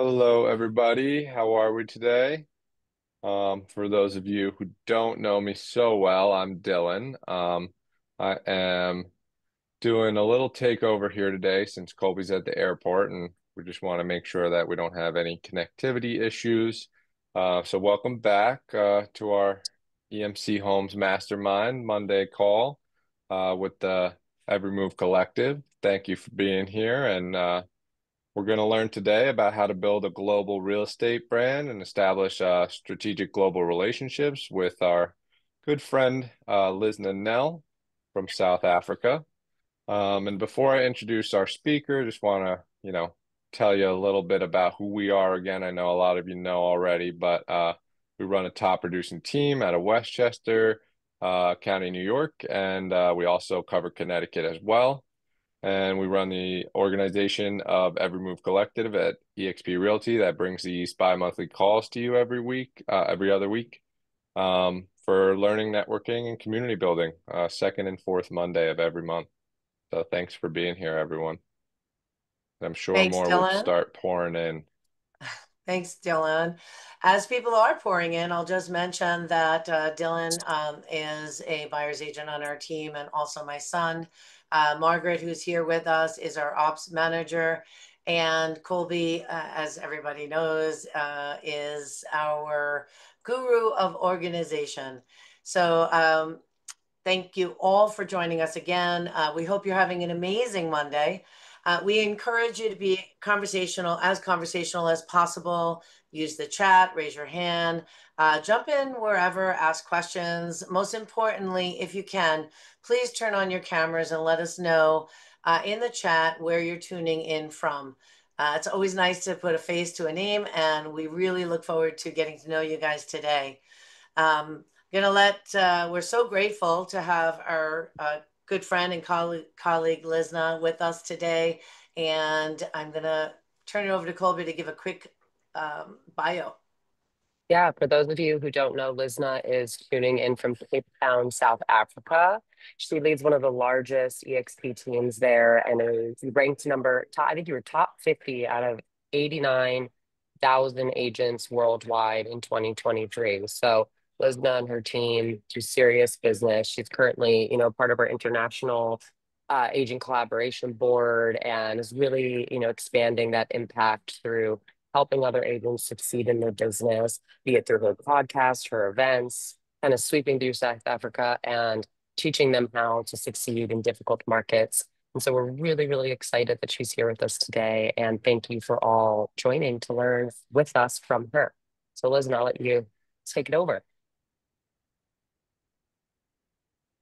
Hello, everybody. How are we today? For those of you who don't know me so well, I'm Dylan. I am doing a little takeover here today since Colby's at the airport, and we just want to make sure that we don't have any connectivity issues. So welcome back to our EMC Homes Mastermind Monday call with the Every Move Collective. Thank you for being here, and we're going to learn today about how to build a global real estate brand and establish strategic global relationships with our good friend Liz Nell from South Africa. And before I introduce our speaker, just want to, tell you a little bit about who we are again. I know a lot of you know already, but we run a top producing team out of Westchester County, New York, and we also cover Connecticut as well. And we run the organization of Every Move Collective at eXp Realty that brings these bi-monthly calls to you every week, every other week, for learning, networking, and community building, second and fourth Monday of every month. So thanks for being here, everyone. I'm sure Thanks, more will Dylan. start pouring in. Thanks, Dylan. As people are pouring in, I'll just mention that Dylan is a buyer's agent on our team and also my son. Margaret, who's here with us, is our ops manager. And Colby, as everybody knows, is our guru of organization. So thank you all for joining us again. We hope you're having an amazing Monday. We encourage you to be conversational as possible. Use the chat, raise your hand, jump in wherever, ask questions. Most importantly, if you can, please turn on your cameras and let us know in the chat where you're tuning in from. It's always nice to put a face to a name, and we really look forward to getting to know you guys today. We're so grateful to have our good friend and colleague Lizna with us today. And I'm going to turn it over to Colby to give a quick bio. Yeah, for those of you who don't know, Lizna is tuning in from Cape Town, South Africa. She leads one of the largest EXP teams there and is ranked I think you were top 50 out of 89,000 agents worldwide in 2023. So Lizna and her team do serious business. She's currently, part of our international agent collaboration board and is really, expanding that impact through helping other agents succeed in their business, be it through her podcast, her events, kind of sweeping through South Africa and teaching them how to succeed in difficult markets. And so we're really, really excited that she's here with us today. And thank you for all joining to learn with us from her. So Liz, and I'll let you take it over.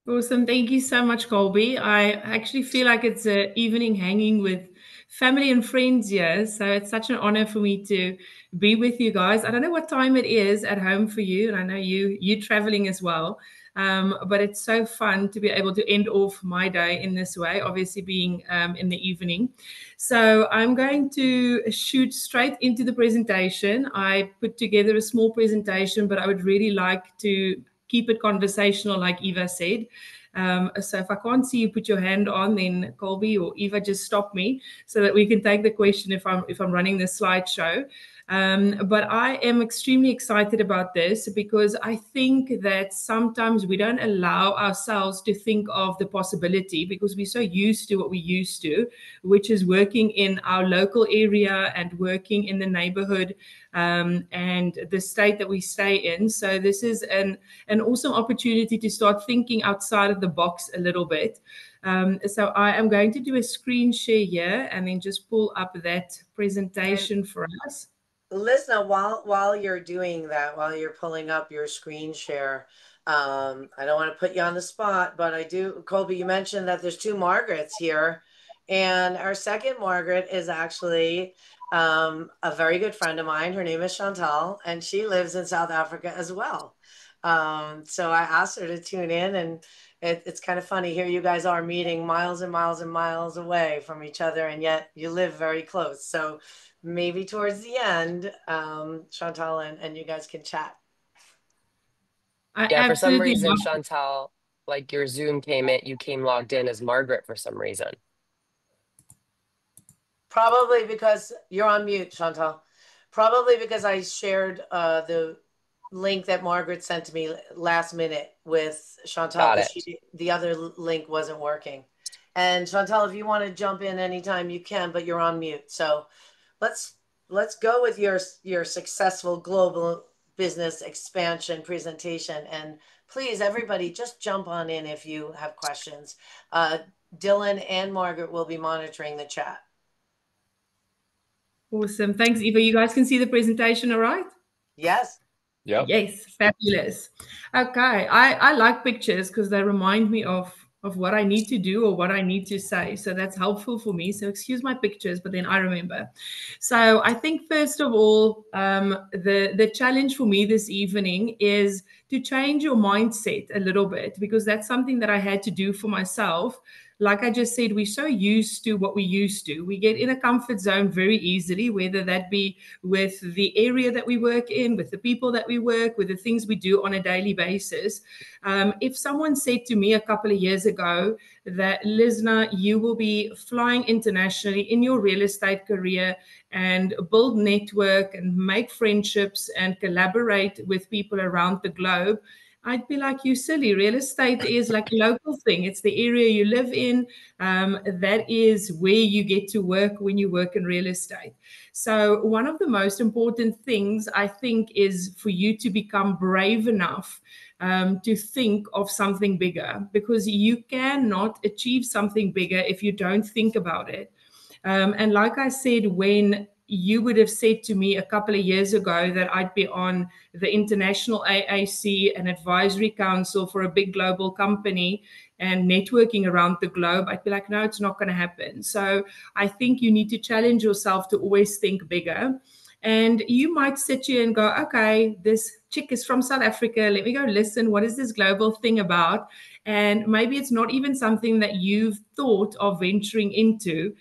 Awesome. Thank you so much, Colby. I actually feel like it's an evening hanging with family and friends here. So it's such an honor for me to be with you guys. I don't know what time it is at home for you, and I know you traveling as well. But it's so fun to be able to end off my day in this way, obviously being in the evening. So I'm going to shoot straight into the presentation. I put together a small presentation, but I would really like to keep it conversational, like Eva said. So if I can't see you put your hand on, then Colby or Eva just stop me so that we can take the question if I'm running the slideshow. But I am extremely excited about this because I think that sometimes we don't allow ourselves to think of the possibility because we're so used to what we used to, which is working in our local area and working in the neighborhood and the state that we stay in. So this is an awesome opportunity to start thinking outside of the box a little bit. So I am going to do a screen share here and then just pull up that presentation for us. Listen, while you're doing that, while you're pulling up your screen share, I don't want to put you on the spot, but I do. Colby, you mentioned that there's two Margarets here, and our second Margaret is actually a very good friend of mine. Her name is Chantal, and she lives in South Africa as well. So I asked her to tune in, and it's kind of funny. Here you guys are meeting miles and miles and miles away from each other, and yet you live very close. So maybe towards the end, Chantal and you guys can chat. I Yeah, for some absolutely reason, love. Chantal, like your Zoom you came logged in as Margaret for some reason. Probably because you're on mute, Chantal. Probably because I shared the link that Margaret sent to me last minute with Chantal, Got because it. the other link wasn't working. And Chantal, if you want to jump in anytime you can, but you're on mute. So let's let's go with your successful global business expansion presentation. And please, everybody, just jump on in if you have questions. Dylan and Margaret will be monitoring the chat. Awesome. Thanks, Eva. You guys can see the presentation, all right? Yes. Yep. Yes, fabulous. Okay, I like pictures because they remind me of what I need to do or what I need to say. So that's helpful for me. So excuse my pictures, but then I remember. So I think first of all, the challenge for me this evening is to change your mindset a little bit, because that's something that I had to do for myself. Like I just said, we're so used to what we used to. We get in a comfort zone very easily, whether that be with the area that we work in, with the people that we work, with the things we do on a daily basis. If someone said to me a couple of years ago that, Lizna, you will be flying internationally in your real estate career and build network and make friendships and collaborate with people around the globe, I'd be like, you silly. Real estate is like a local thing. It's the area you live in. That is where you get to work when you work in real estate. So, one of the most important things I think is for you to become brave enough to think of something bigger, because you cannot achieve something bigger if you don't think about it. And like I said, when you would have said to me a couple of years ago that I'd be on the International AAC, an advisory council for a big global company, and networking around the globe, I'd be like, no, it's not going to happen. So I think you need to challenge yourself to always think bigger. And you might sit here and go, okay, this chick is from South Africa. Let me go listen. What is this global thing about? And maybe it's not even something that you've thought of venturing into.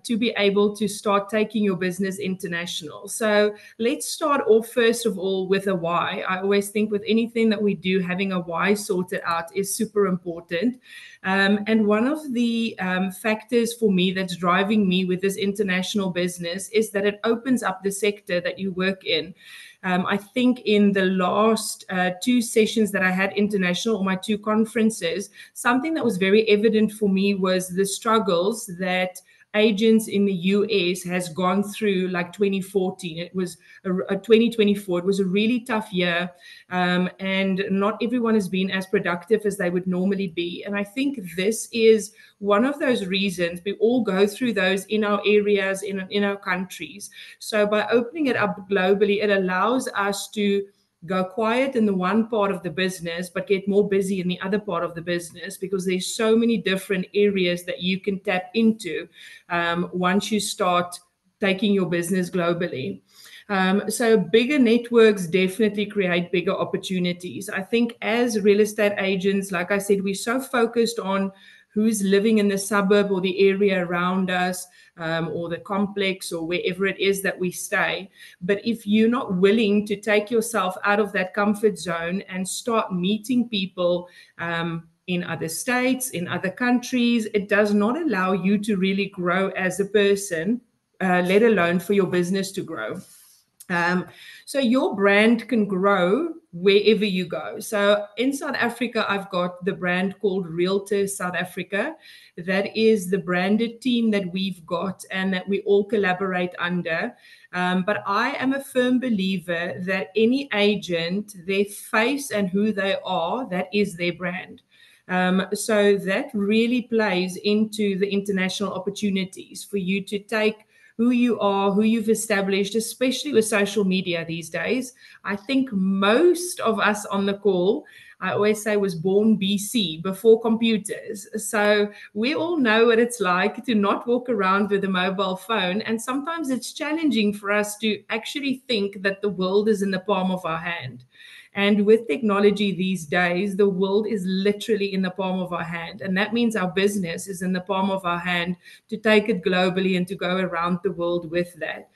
To be able to start taking your business international. So let's start off, first of all, with a why. I always think with anything that we do, having a why sorted out is super important. And one of the factors for me that's driving me with this international business is that it opens up the sector that you work in. I think in the last two sessions that I had international, or my two conferences, something that was very evident for me was the struggles that agents in the US has gone through, like 2014. It was a 2024. It was a really tough year, and not everyone has been as productive as they would normally be. And I think this is one of those reasons. We all go through those in our areas, in our countries. So by opening it up globally, it allows us to go quiet in the one part of the business, but get more busy in the other part of the business, because there's so many different areas that you can tap into once you start taking your business globally. So bigger networks definitely create bigger opportunities. I think as real estate agents, like I said, we're so focused on who's living in the suburb or the area around us, or the complex, or wherever it is that we stay. But if you're not willing to take yourself out of that comfort zone and start meeting people in other states, in other countries, it does not allow you to really grow as a person, let alone for your business to grow. So your brand can grow wherever you go. So in South Africa, I've got the brand called Realtor South Africa. That is the branded team that we've got and that we all collaborate under. But I am a firm believer that any agent, their face and who they are, that is their brand. So that really plays into the international opportunities for you to take who you are, who you've established, especially with social media these days. I think most of us on the call, I always say, was born BC, before computers. So we all know what it's like to not walk around with a mobile phone. And sometimes it's challenging for us to actually think that the world is in the palm of our hand. And with technology these days, the world is literally in the palm of our hand. And that means our business is in the palm of our hand to take it globally and to go around the world with that.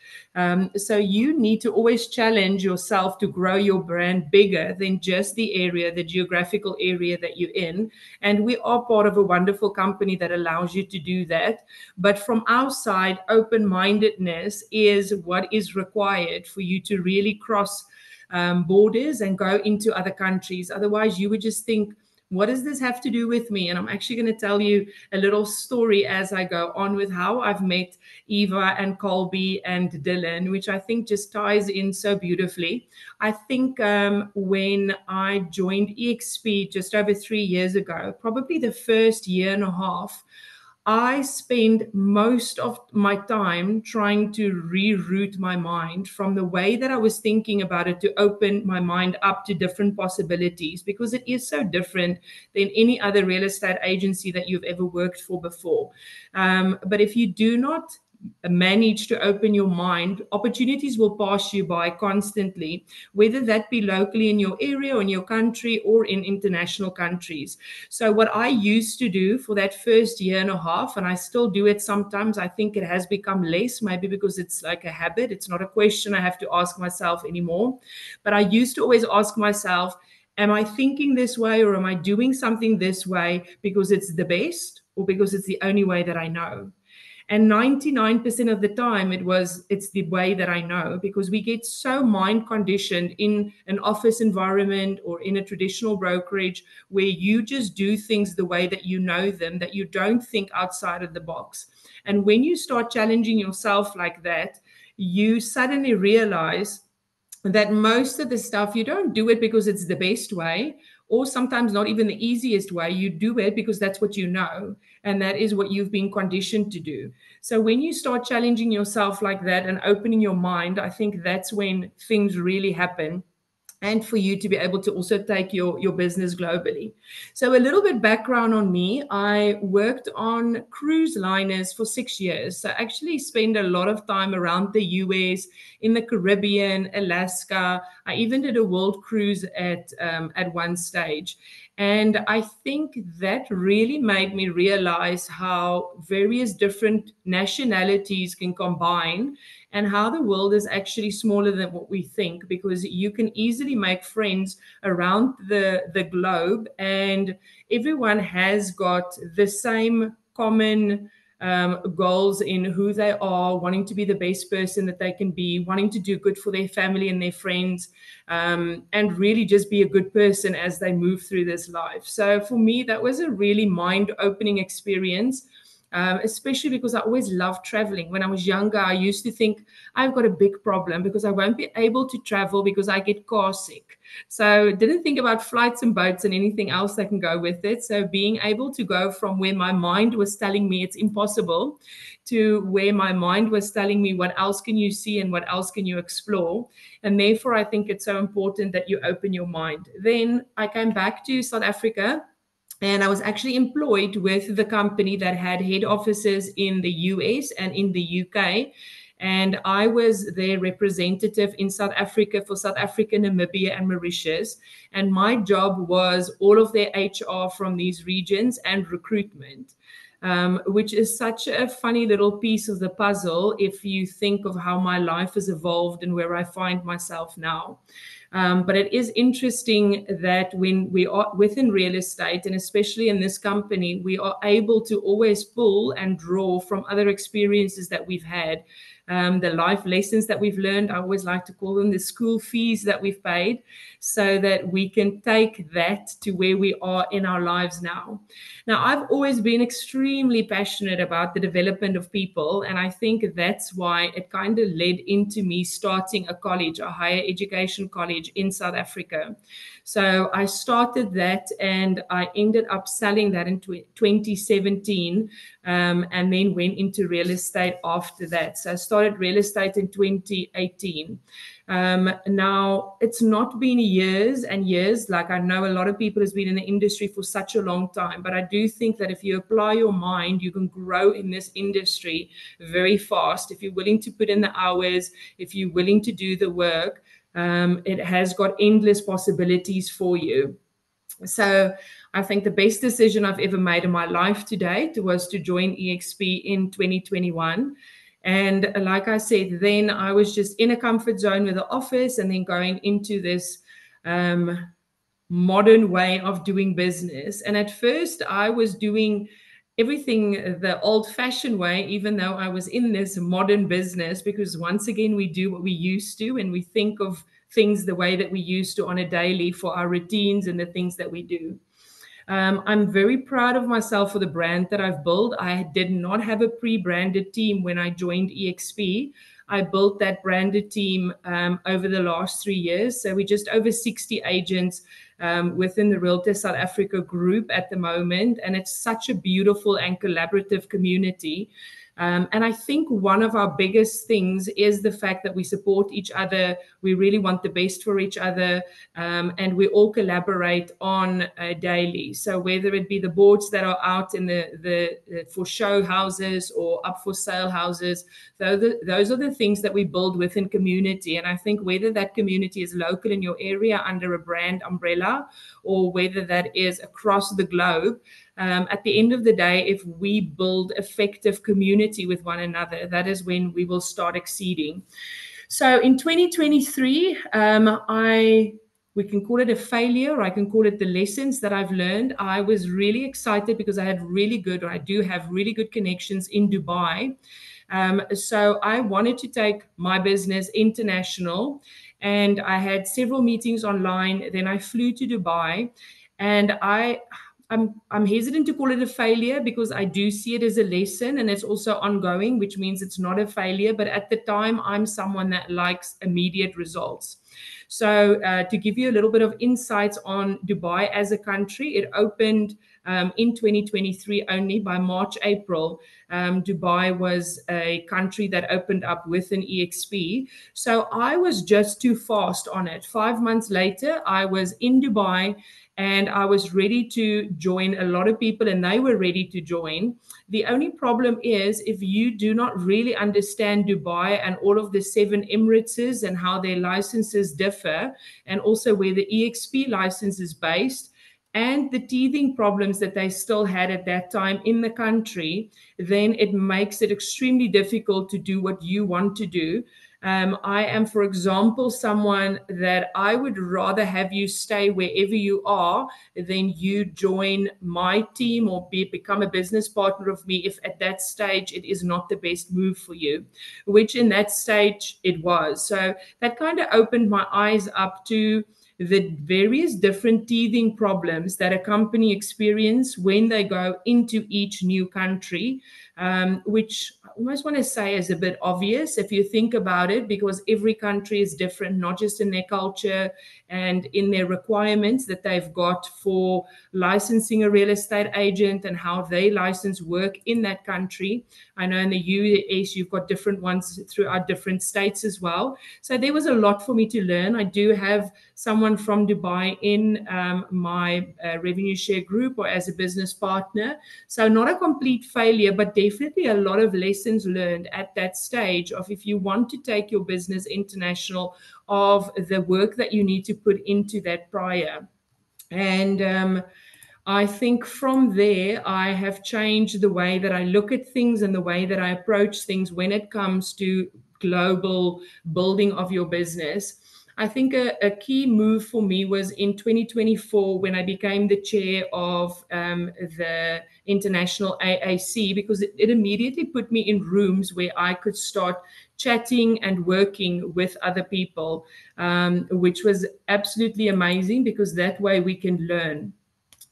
So you need to always challenge yourself to grow your brand bigger than just the geographical area that you're in. And we are part of a wonderful company that allows you to do that. But from our side, open-mindedness is what is required for you to really cross borders and go into other countries. Otherwise, you would just think, what does this have to do with me? And I'm actually going to tell you a little story as I go on with how I've met Eva and Colby and Dylan, which I think just ties in so beautifully. I think when I joined EXP just over 3 years ago, probably the first year and a half, I spend most of my time trying to reroute my mind from the way that I was thinking about it to open my mind up to different possibilities, because it is so different than any other real estate agency that you've ever worked for before. But if you do not manage to open your mind, opportunities will pass you by constantly, whether that be locally in your area or in your country or in international countries. So what I used to do for that first year and a half, and I still do it sometimes, I think it has become less, maybe because it's like a habit. It's not a question I have to ask myself anymore. But I used to always ask myself, am I thinking this way, or am I doing something this way because it's the best or because it's the only way that I know? And 99% of the time, it's the way that I know, because we get so mind conditioned in an office environment or in a traditional brokerage where you just do things the way that you know them, that you don't think outside of the box. And when you start challenging yourself like that, you suddenly realize that most of the stuff, you don't do it because it's the best way, or sometimes not even the easiest way. You do it because that's what you know, and that is what you've been conditioned to do. So when you start challenging yourself like that and opening your mind, I think that's when things really happen, and for you to be able to also take your business globally. So a little bit background on me. I worked on cruise liners for 6 years. So I actually spent a lot of time around the US, in the Caribbean, Alaska. I even did a world cruise at one stage. And I think that really made me realize how various different nationalities can combine, and how the world is actually smaller than what we think, because you can easily make friends around the globe, and everyone has got the same common goals in who they are, wanting to be the best person that they can be, wanting to do good for their family and their friends, and really just be a good person as they move through this life. So for me, that was a really mind-opening experience. Especially because I always loved traveling. When I was younger, I used to think I've got a big problem because I won't be able to travel because I get car sick. So didn't think about flights and boats and anything else that can go with it. So being able to go from where my mind was telling me it's impossible to where my mind was telling me what else can you see and what else can you explore. And therefore, I think it's so important that you open your mind. Then I came back to South Africa, and I was actually employed with the company that had head offices in the US and in the UK. And I was their representative in South Africa for South Africa, Namibia, and Mauritius. And my job was all of their HR from these regions and recruitment, which is such a funny little piece of the puzzle if you think of how my life has evolved and where I find myself now. But it is interesting that when we are within real estate, and especially in this company, we are able to always pull and draw from other experiences that we've had. The life lessons that we've learned, I always like to call them the school fees that we've paid, so that we can take that to where we are in our lives now. Now, I've always been extremely passionate about the development of people, and I think that's why it kind of led into me starting a college, a higher education college in South Africa. So I started that, and I ended up selling that in 2017, and then went into real estate after that. So I started real estate in 2018. Now, it's not been years and years. Like, I know a lot of people has been in the industry for such a long time, but I do think that if you apply your mind, you can grow in this industry very fast. If you're willing to put in the hours, if you're willing to do the work, it has got endless possibilities for you. So I think the best decision I've ever made in my life to date was to join EXP in 2021. And like I said, then I was just in a comfort zone with the office and then going into this modern way of doing business. And at first, I was doing everything the old fashioned way, even though I was in this modern business, because once again, we do what we used to and we think of things the way that we used to on a daily for our routines and the things that we do. I'm very proud of myself for the brand that I've built. I did not have a pre-branded team when I joined EXP. I built that branded team over the last 3 years. So we're just over 60 agents within the Realtor South Africa group at the moment. And it's such a beautiful and collaborative community. And I think one of our biggest things is the fact that we support each other. We really want the best for each other. And we all collaborate on daily. So whether it be the boards that are out in the for show houses or up for sale houses, those are the things that we build within community. And I think whether that community is local in your area under a brand umbrella or whether that is across the globe, at the end of the day, if we build effective community with one another, that is when we will start exceeding. So in 2023, we can call it a failure, or I can call it the lessons that I've learned. I was really excited because I do have really good connections in Dubai. So I wanted to take my business international, and I had several meetings online. Then I flew to Dubai, and I'm hesitant to call it a failure because I do see it as a lesson, and it's also ongoing, which means it's not a failure. But at the time, I'm someone that likes immediate results. So to give you a little bit of insights on Dubai as a country, it opened in 2023 only. By March, April, Dubai was a country that opened up with an EXP. So I was just too fast on it. 5 months later, I was in Dubai, and I was ready to join a lot of people, and they were ready to join. The only problem is if you do not really understand Dubai and all of the 7 Emirates and how their licenses differ, and also where the EXP license is based, and the teething problems that they still had at that time in the country, then it makes it extremely difficult to do what you want to do. I am, for example, someone that I would rather have you stay wherever you are than you join my team or become a business partner of me if at that stage it is not the best move for you, which in that stage it was. So that kind of opened my eyes up to the various different teething problems that a company experience when they go into each new country, which I almost want to say is a bit obvious if you think about it, because every country is different, not just in their culture and in their requirements that they've got for licensing a real estate agent and how they license work in that country. I know in the US, you've got different ones throughout different states as well. So there was a lot for me to learn. I do have someone from Dubai in my revenue share group or as a business partner. So not a complete failure, but definitely a lot of lessons learned at that stage of if you want to take your business international, of the work that you need to put into that prior. And I think from there, I have changed the way that I look at things and the way that I approach things when it comes to global building of your business. I think a key move for me was in 2024 when I became the chair of the International AAC, because it immediately put me in rooms where I could start chatting and working with other people, which was absolutely amazing because that way we can learn.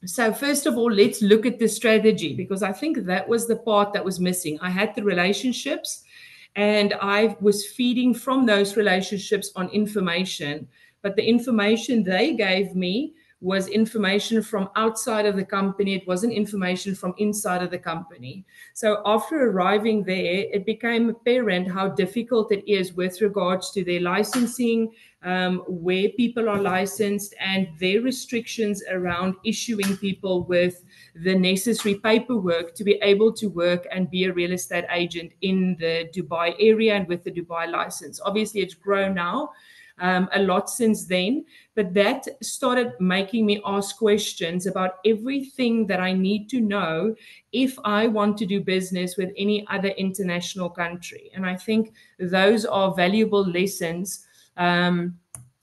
So first of all, let's look at the strategy, because I think that was the part that was missing. I had the relationships and I was feeding from those relationships on information, but the information they gave me was information from outside of the company. It wasn't information from inside of the company. So after arriving there, it became apparent how difficult it is with regards to their licensing, where people are licensed, and their restrictions around issuing people with the necessary paperwork to be able to work and be a real estate agent in the Dubai area and with the Dubai license. Obviously, it's grown now. a lot since then. But that started making me ask questions about everything that I need to know if I want to do business with any other international country. And I think those are valuable lessons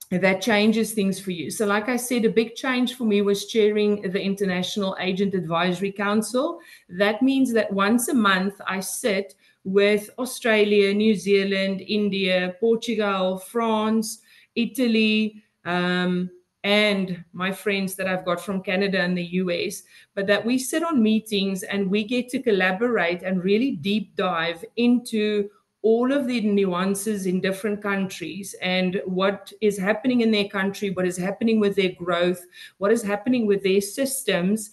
that changes things for you. So like I said, a big change for me was chairing the International Agent Advisory Council. That means that once a month I sit with Australia, New Zealand, India, Portugal, France, Italy, and my friends that I've got from Canada and the US, but that we sit on meetings and we get to collaborate and really deep dive into all of the nuances in different countries and what is happening in their country, what is happening with their growth, what is happening with their systems,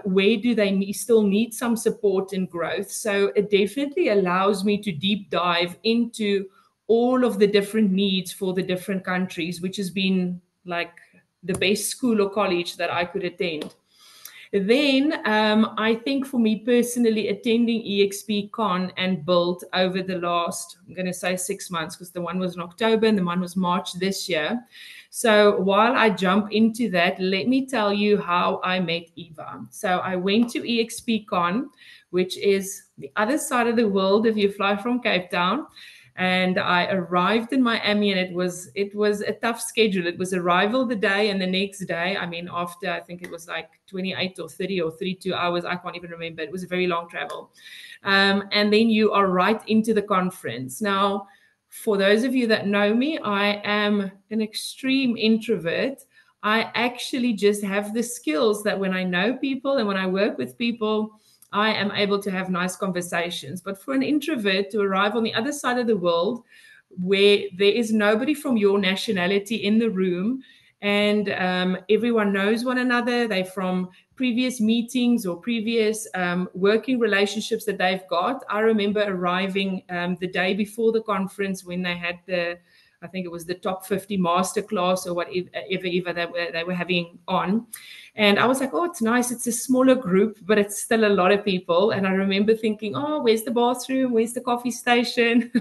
where do they still need some support and growth. So it definitely allows me to deep dive into all of the different needs for the different countries, which has been like the best school or college that I could attend. Then I think for me personally, attending EXP Con and Build over the last, I'm going to say 6 months, because the one was in October and the one was March this year. So while I jump into that, let me tell you how I met Eva. So I went to EXP Con, which is the other side of the world if you fly from Cape Town. And I arrived in Miami, and it was a tough schedule. It was arrival the day and the next day. I mean, after I think it was like 28 or 30 or 32 hours, I can't even remember. It was a very long travel. And then you are right into the conference. Now, for those of you that know me, I am an extreme introvert. I actually just have the skills that when I know people and when I work with people, I am able to have nice conversations. But for an introvert to arrive on the other side of the world where there is nobody from your nationality in the room and everyone knows one another, they're from previous meetings or previous working relationships that they've got. I remember arriving the day before the conference when they had I think it was the top 50 masterclass or whatever they were having on. And I was like, oh, it's nice. It's a smaller group, but it's still a lot of people. And I remember thinking, oh, where's the bathroom? Where's the coffee station?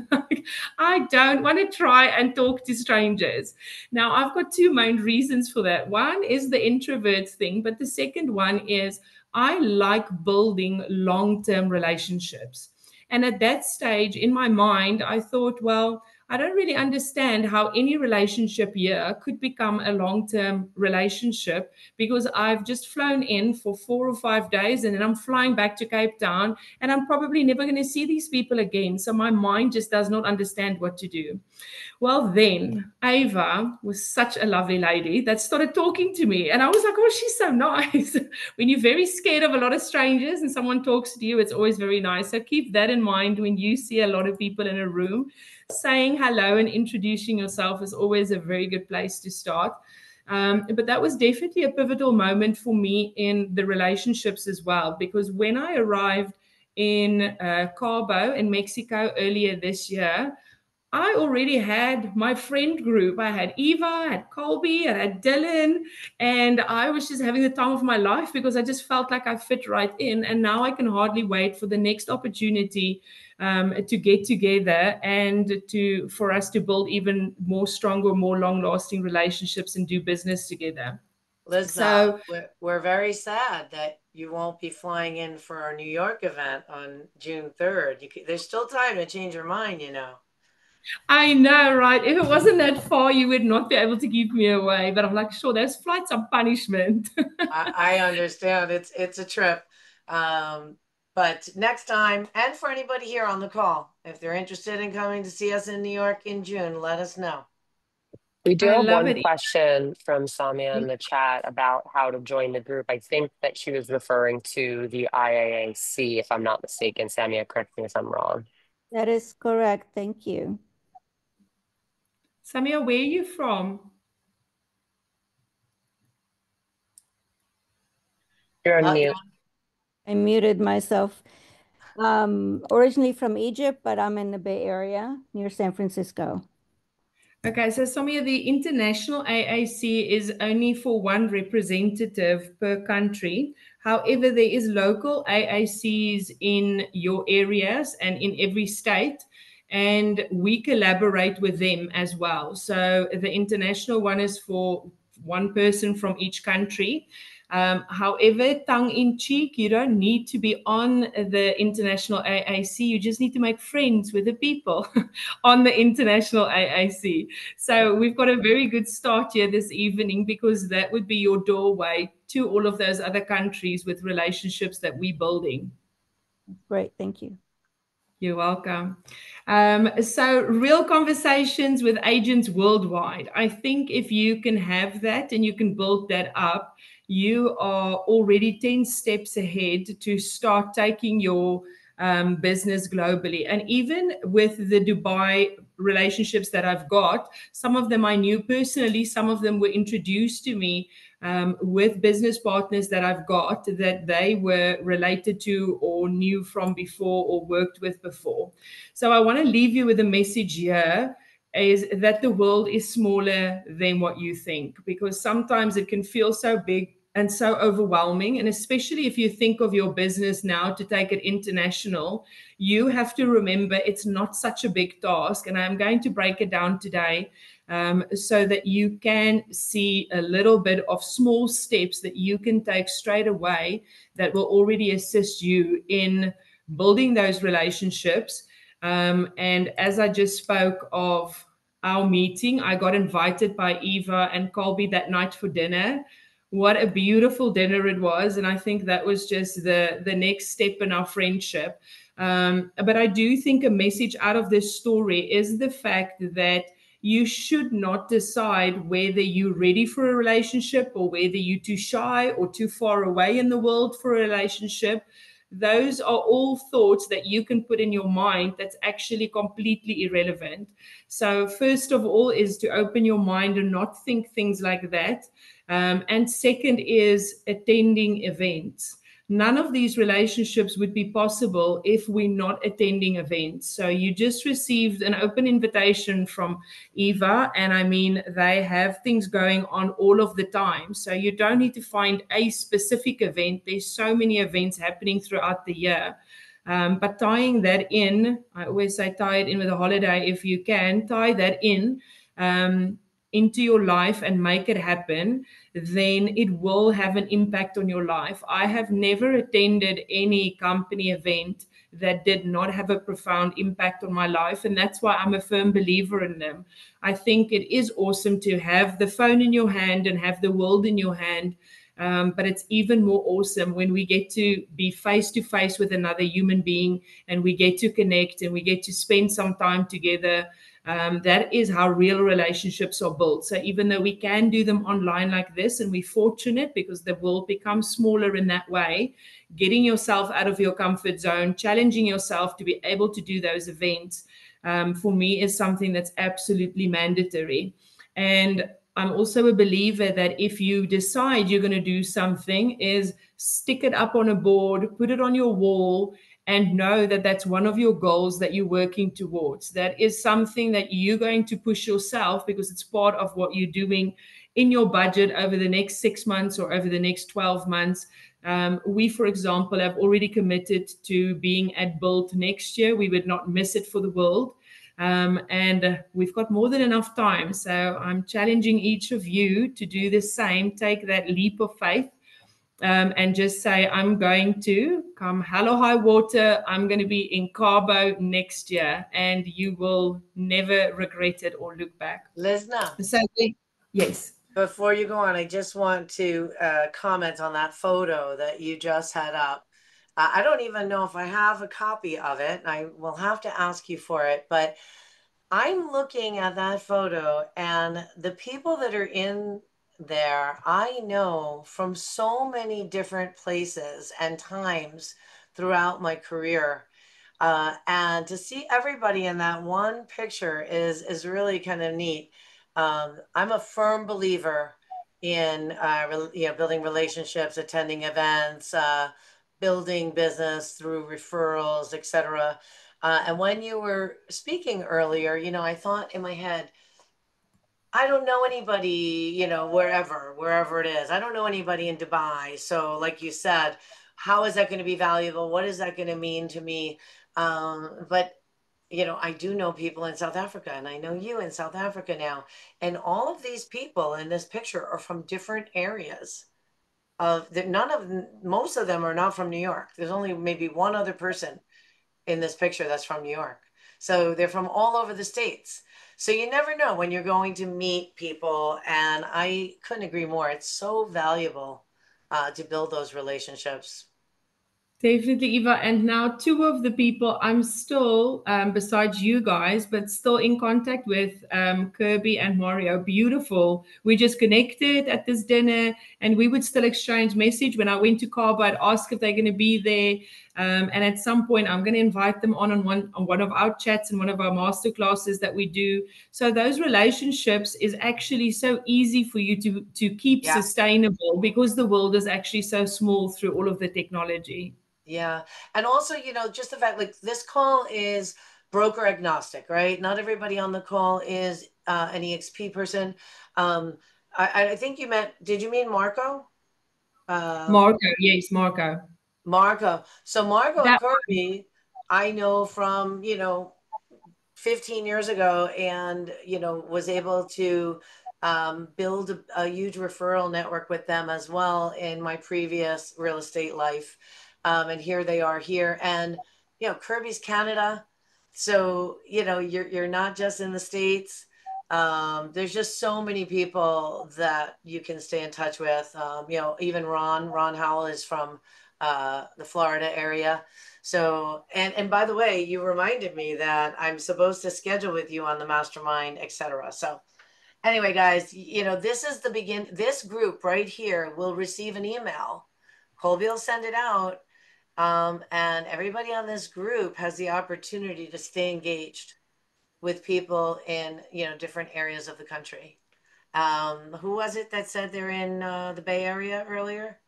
I don't want to try and talk to strangers. Now, I've got two main reasons for that. One is the introvert thing, but the second one is I like building long-term relationships. And at that stage in my mind, I thought, well, I don't really understand how any relationship here could become a long-term relationship because I've just flown in for 4 or 5 days and then I'm flying back to Cape Town and I'm probably never going to see these people again. So my mind just does not understand what to do. Well, then Ava was such a lovely lady that started talking to me. And I was like, oh, she's so nice. When you're very scared of a lot of strangers and someone talks to you, it's always very nice. So keep that in mind when you see a lot of people in a room. Saying hello and introducing yourself is always a very good place to start. But that was definitely a pivotal moment for me in the relationships as well, because when I arrived in Cabo in Mexico earlier this year, I already had my friend group. I had Eva, I had Colby, I had Dylan, and I was just having the time of my life because I just felt like I fit right in. And now I can hardly wait for the next opportunity to get together and for us to build even more stronger, more long-lasting relationships and do business together. Liz, So we're very sad that you won't be flying in for our New York event on June 3rd. There's still time to change your mind, you know. I know, right? If it wasn't that far, you would not be able to keep me away. But I'm like, sure, those flights are punishment. I understand. It's a trip. But next time, and for anybody here on the call, if they're interested in coming to see us in New York in June, let us know. We do I have love one it. question from Samia in the chat about how to join the group. I think that she was referring to the IAAC, if I'm not mistaken. Samia, correct me if I'm wrong. That is correct. Thank you. Samia, where are you from? You're on mute. I muted myself. Originally from Egypt, but I'm in the Bay Area near San Francisco. Okay, so Samia, the international AAC is only for one representative per country. However, there is local AACs in your areas and in every state. and we collaborate with them as well. So the international one is for one person from each country. However, tongue in cheek, you don't need to be on the international AAC. You just need to make friends with the people on the international AAC. So we've got a very good start here this evening, because that would be your doorway to all of those other countries with relationships that we're building. Great, thank you. You're welcome. So real conversations with agents worldwide. I think if you can have that and you can build that up, you are already 10 steps ahead to start taking your business globally. And even with the Dubai relationships that I've got, some of them I knew personally, some of them were introduced to me with business partners that I've got that they were related to or knew from before or worked with before. So I want to leave you with a message here, is that the world is smaller than what you think, because sometimes it can feel so big and so overwhelming. And especially if you think of your business now to take it international, you have to remember it's not such a big task. And I'm going to break it down today so that you can see a little bit of small steps that you can take straight away that will already assist you in building those relationships. And as I just spoke of our meeting, I got invited by Eva and Colby that night for dinner. What a beautiful dinner it was. And I think that was just the next step in our friendship. But I do think a message out of this story is the fact that you should not decide whether you're ready for a relationship or whether you're too shy or too far away in the world for a relationship. Those are all thoughts that you can put in your mind that's actually completely irrelevant. So first of all is to open your mind and not think things like that. And second is attending events. None of these relationships would be possible if we're not attending events. So you just received an open invitation from Eva, and I mean, they have things going on all of the time. So you don't need to find a specific event. There's so many events happening throughout the year. But tying that in, I always say tie it in with a holiday if you can, tie that in into your life and make it happen, then it will have an impact on your life. I have never attended any company event that did not have a profound impact on my life. And that's why I'm a firm believer in them. I think it is awesome to have the phone in your hand and have the world in your hand. But it's even more awesome when we get to be face to face with another human being and we get to connect and we get to spend some time together. That is how real relationships are built. So even though we can do them online like this, and we're fortunate because the world becomes smaller in that way, getting yourself out of your comfort zone, challenging yourself to be able to do those events, for me is something that's absolutely mandatory. And I'm also a believer that if you decide you're going to do something, is stick it up on a board, put it on your wall, and know that that's one of your goals that you're working towards. That is something that you're going to push yourself because it's part of what you're doing in your budget over the next 6 months or over the next 12 months. We, for example, have already committed to being at Build next year. We would not miss it for the world. And we've got more than enough time. So I'm challenging each of you to do the same, take that leap of faith. And just say, I'm going to come hell or high water. I'm going to be in Cabo next year, and you will never regret it or look back. Lisna. So, yes. Before you go on, I just want to comment on that photo that you just had up. I don't even know if I have a copy of it. I will have to ask you for it, but I'm looking at that photo and the people that are in there, I know from so many different places and times throughout my career. And to see everybody in that one picture is really kind of neat. I'm a firm believer in building relationships, attending events, building business through referrals, etc. And when you were speaking earlier, I thought in my head, I don't know anybody, wherever it is. I don't know anybody in Dubai. So like you said, how is that going to be valuable? What is that going to mean to me? But I do know people in South Africa, and I know you in South Africa now. And all of these people in this picture are from different areas most of them are not from New York. There's only maybe one other person in this picture that's from New York. So they're from all over the States. So you never know when you're going to meet people. And I couldn't agree more. It's so valuable to build those relationships. Definitely, Eva. And now two of the people I'm still, besides you guys, but still in contact with, Kirby and Mario. Beautiful. We just connected at this dinner, and we would still exchange message. When I went to Cabo, I'd ask if they're going to be there. And at some point, I'm going to invite them on one of our chats and one of our master classes that we do. So those relationships is actually so easy for you to keep Yeah. sustainable, because the world is actually so small through all of the technology. Yeah. And also, just the fact like this call is broker agnostic, right? Not everybody on the call is an EXP person. I think did you mean Marco? Marco, yes, Marco. Marco. So Marco and That Kirby, I know from, 15 years ago, and, was able to build a huge referral network with them as well in my previous real estate life. And here they are here. And, Kirby's Canada. So, you're not just in the States. There's just so many people that you can stay in touch with. Even Ron Howell is from the Florida area. So, and by the way, you reminded me that I'm supposed to schedule with you on the mastermind, etc. So anyway, guys, this is the begin. This group right here will receive an email. Colby will send it out. And everybody on this group has the opportunity to stay engaged with people in, different areas of the country. Who was it that said they're in the Bay Area earlier?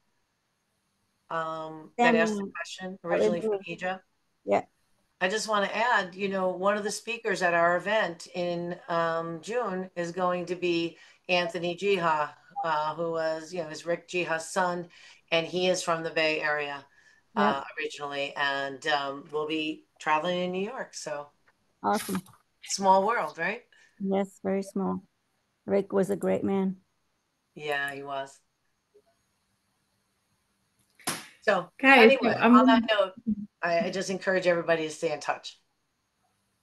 That asked the question, originally from Egypt. Yeah. I just want to add, one of the speakers at our event in June is going to be Anthony Jiha, who was, is Rick Jiha's son, and he is from the Bay Area originally, and we'll be traveling in New York. So Awesome. small world, right? Yes, very small. Rick was a great man. Yeah, he was. So Okay, anyway, so on that note, I just encourage everybody to stay in touch.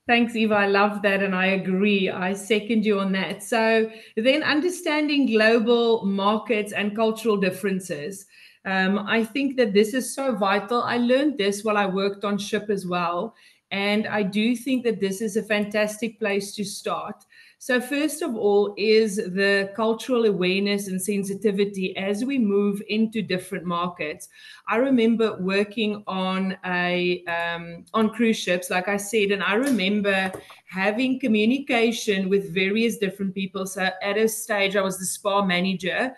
Thanks, Eva. I love that. And I agree. I second you on that. So then understanding global markets and cultural differences. I think that this is so vital. I learned this while I worked on SHIP as well. And I do think that this is a fantastic place to start. So first of all is the cultural awareness and sensitivity as we move into different markets. I remember working on on cruise ships, like I said, and I remember having communication with various different people. So at a stage, I was the spa manager,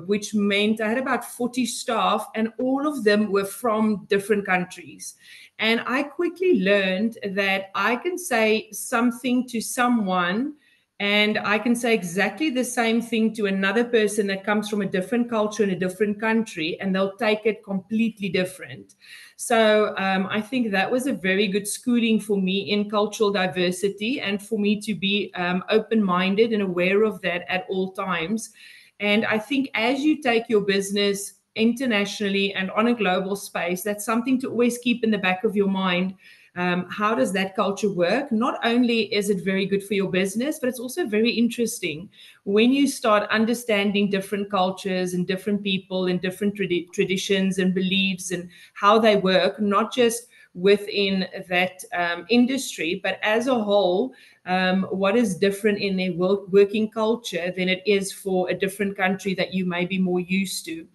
which meant I had about 40 staff, and all of them were from different countries. And I quickly learned that I can say something to someone, and I can say exactly the same thing to another person that comes from a different culture in a different country, and they'll take it completely different. So I think that was a very good schooling for me in cultural diversity, and for me to be open-minded and aware of that at all times. And I think as you take your business internationally and on a global space, that's something to always keep in the back of your mind. How does that culture work? Not only is it very good for your business, but it's also very interesting when you start understanding different cultures and different people and different traditions and beliefs and how they work, not just within that industry, but as a whole, what is different in their working culture than it is for a different country that you may be more used to.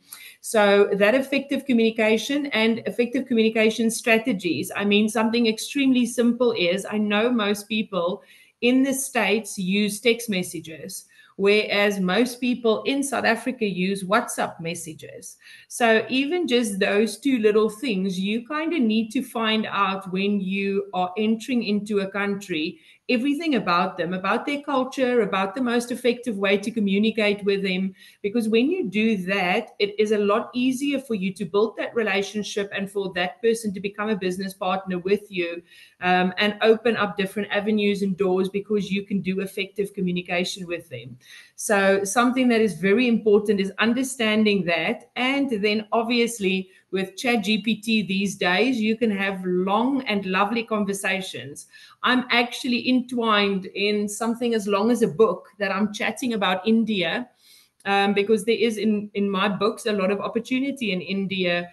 So that effective communication and effective communication strategies. I mean, something extremely simple is, I know most people in the States use text messages. whereas most people in South Africa use WhatsApp messages. So even just those two little things, you kind of need to find out when you are entering into a country, everything about them, about their culture, about the most effective way to communicate with them. Because when you do that, it is a lot easier for you to build that relationship and for that person to become a business partner with you, and open up different avenues and doors because you can do effective communication with them. So something that is very important is understanding that. And then obviously with ChatGPT these days, you can have long and lovely conversations. I'm actually entwined in something as long as a book that I'm chatting about India, because there is in my books a lot of opportunity in India.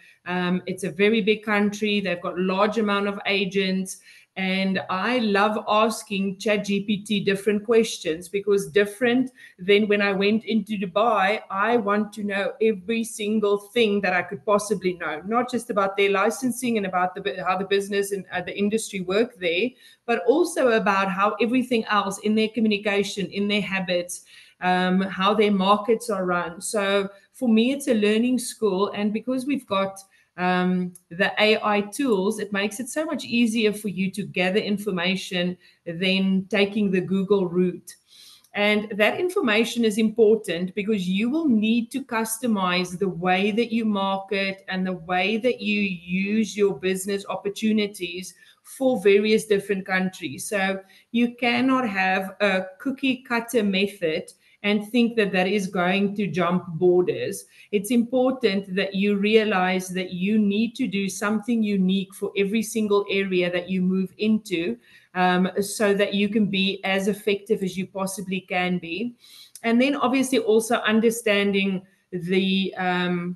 It's a very big country. They've got a large amount of agents. And I love asking ChatGPT different questions, because different than when I went into Dubai, I want to know every single thing that I could possibly know, not just about their licensing and about how the business and the industry work there, but also about how everything else in their communication, in their habits, how their markets are run. So for me, it's a learning school. And because we've got the AI tools, it makes it so much easier for you to gather information than taking the Google route. And that information is important because you will need to customize the way that you market and the way that you use your business opportunities for various different countries. So you cannot have a cookie cutter method and think that that is going to jump borders. It's important that you realize that you need to do something unique for every single area that you move into, so that you can be as effective as you possibly can be. And then obviously also understanding the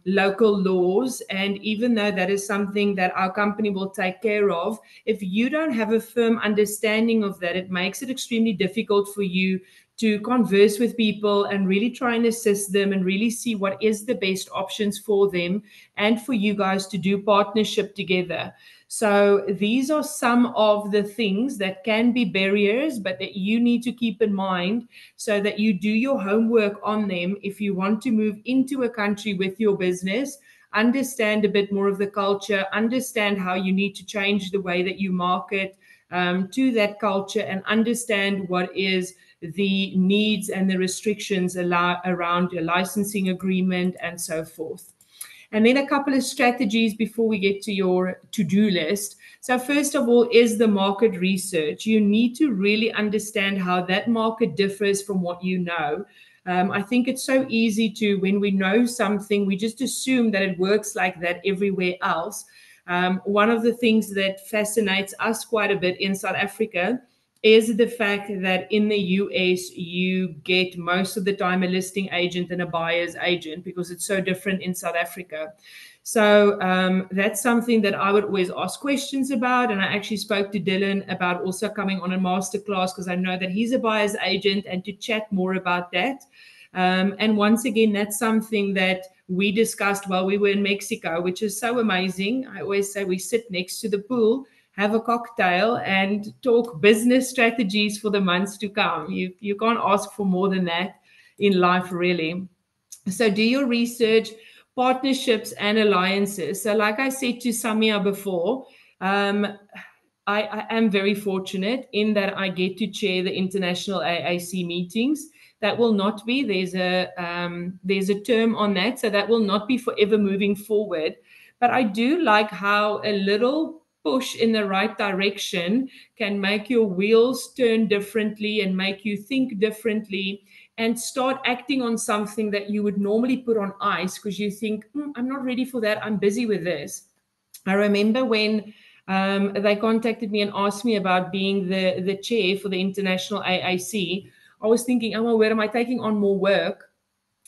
local laws. And even though that is something that our company will take care of, if you don't have a firm understanding of that, it makes it extremely difficult for you to converse with people and really try and assist them and really see what is the best options for them and for you guys to do partnership together. So these are some of the things that can be barriers, but that you need to keep in mind so that you do your homework on them if you want to move into a country with your business. Understand a bit more of the culture, understand how you need to change the way that you market to that culture, and understand what is the needs and the restrictions around your licensing agreement and so forth. And then a couple of strategies before we get to your to-do list. So first of all is the market research. You need to really understand how that market differs from what you know. I think it's so easy to, when we know something, we just assume that it works like that everywhere else. One of the things that fascinates us quite a bit in South Africa is the fact that in the US, you get most of the time a listing agent and a buyer's agent, because it's so different in South Africa. So that's something that I would always ask questions about. And I actually spoke to Dylan about also coming on a masterclass, because I know that he's a buyer's agent, and to chat more about that. And once again, that's something that we discussed while we were in Mexico, which is so amazing. I always say we sit next to the pool, have a cocktail, and talk business strategies for the months to come. You can't ask for more than that in life, really. So do your research, partnerships and alliances. So like I said to Samia before, I am very fortunate in that I get to chair the international AAC meetings. That will not be, there's a term on that, so that will not be forever moving forward. But I do like how a little push in the right direction can make your wheels turn differently and make you think differently and start acting on something that you would normally put on ice because you think, I'm not ready for that, I'm busy with this. I remember when they contacted me and asked me about being the chair for the international AAC, I was thinking, oh, well, where am I taking on more work?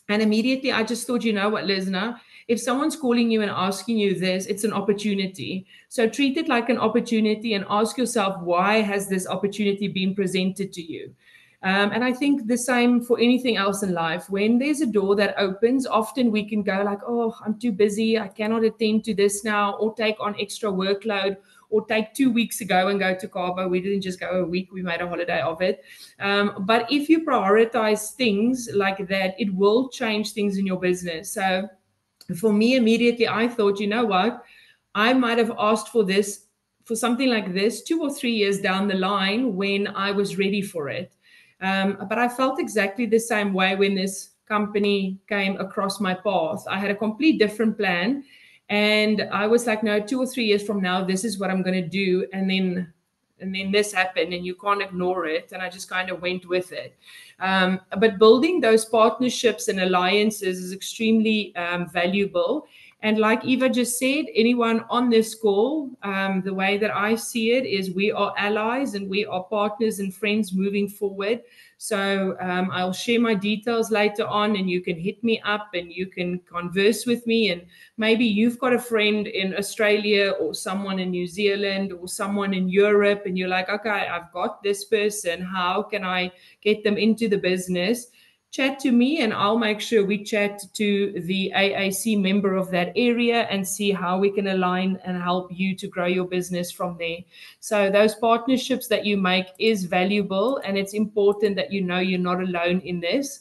And immediately I just thought, you know what, Lisna, if someone's calling you and asking you this, it's an opportunity. So treat it like an opportunity and ask yourself, why has this opportunity been presented to you? And I think the same for anything else in life. When there's a door that opens, often we can go like, oh, I'm too busy, I cannot attend to this now, or take on extra workload, or take 2 weeks ago and go to Cabo. We didn't just go a week, we made a holiday of it. But if you prioritize things like that, it will change things in your business. So for me, immediately, I thought, you know what? I might have asked for this, for something like this 2 or 3 years down the line when I was ready for it. But I felt exactly the same way when this company came across my path. I had a complete different plan. And I was like, no, 2 or 3 years from now, this is what I'm going to do. And then this happened, and you can't ignore it. And I just kind of went with it. But building those partnerships and alliances is extremely valuable. And like Eva just said, anyone on this call, the way that I see it is we are allies and we are partners and friends moving forward. So I'll share my details later on, and you can hit me up and you can converse with me. And maybe you've got a friend in Australia or someone in New Zealand or someone in Europe, and you're like, okay, I've got this person. How can I get them into the business? Chat to me, and I'll make sure we chat to the AAC member of that area and see how we can align and help you to grow your business from there. So those partnerships that you make is valuable, and it's important that you know you're not alone in this.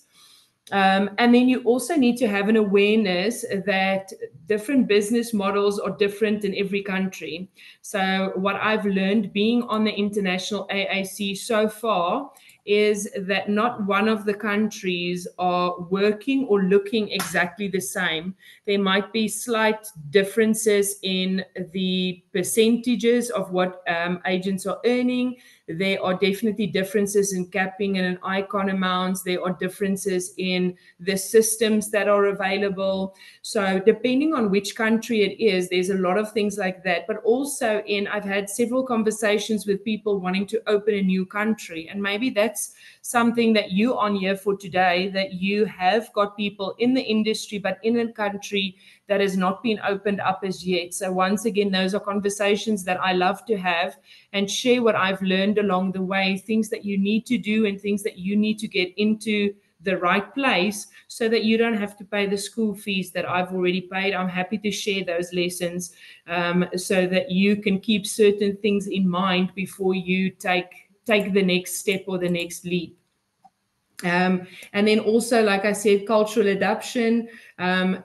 And then you also need to have an awareness that different business models are different in every country. So what I've learned being on the international AAC so far is that not one of the countries are working or looking exactly the same. There might be slight differences in the percentages of what agents are earning. There are definitely differences in capping and in icon amounts. There are differences in the systems that are available. So depending on which country it is, there's a lot of things like that. But also I've had several conversations with people wanting to open a new country. And maybe that's something that you on here for today, that you have got people in the industry, but in a country that has not been opened up as yet. So once again, those are conversations that I love to have and share what I've learned along the way, things that you need to do and things that you need to get into the right place so that you don't have to pay the school fees that I've already paid. I'm happy to share those lessons so that you can keep certain things in mind before you take the next step or the next leap. And then also, like I said, cultural adaptation,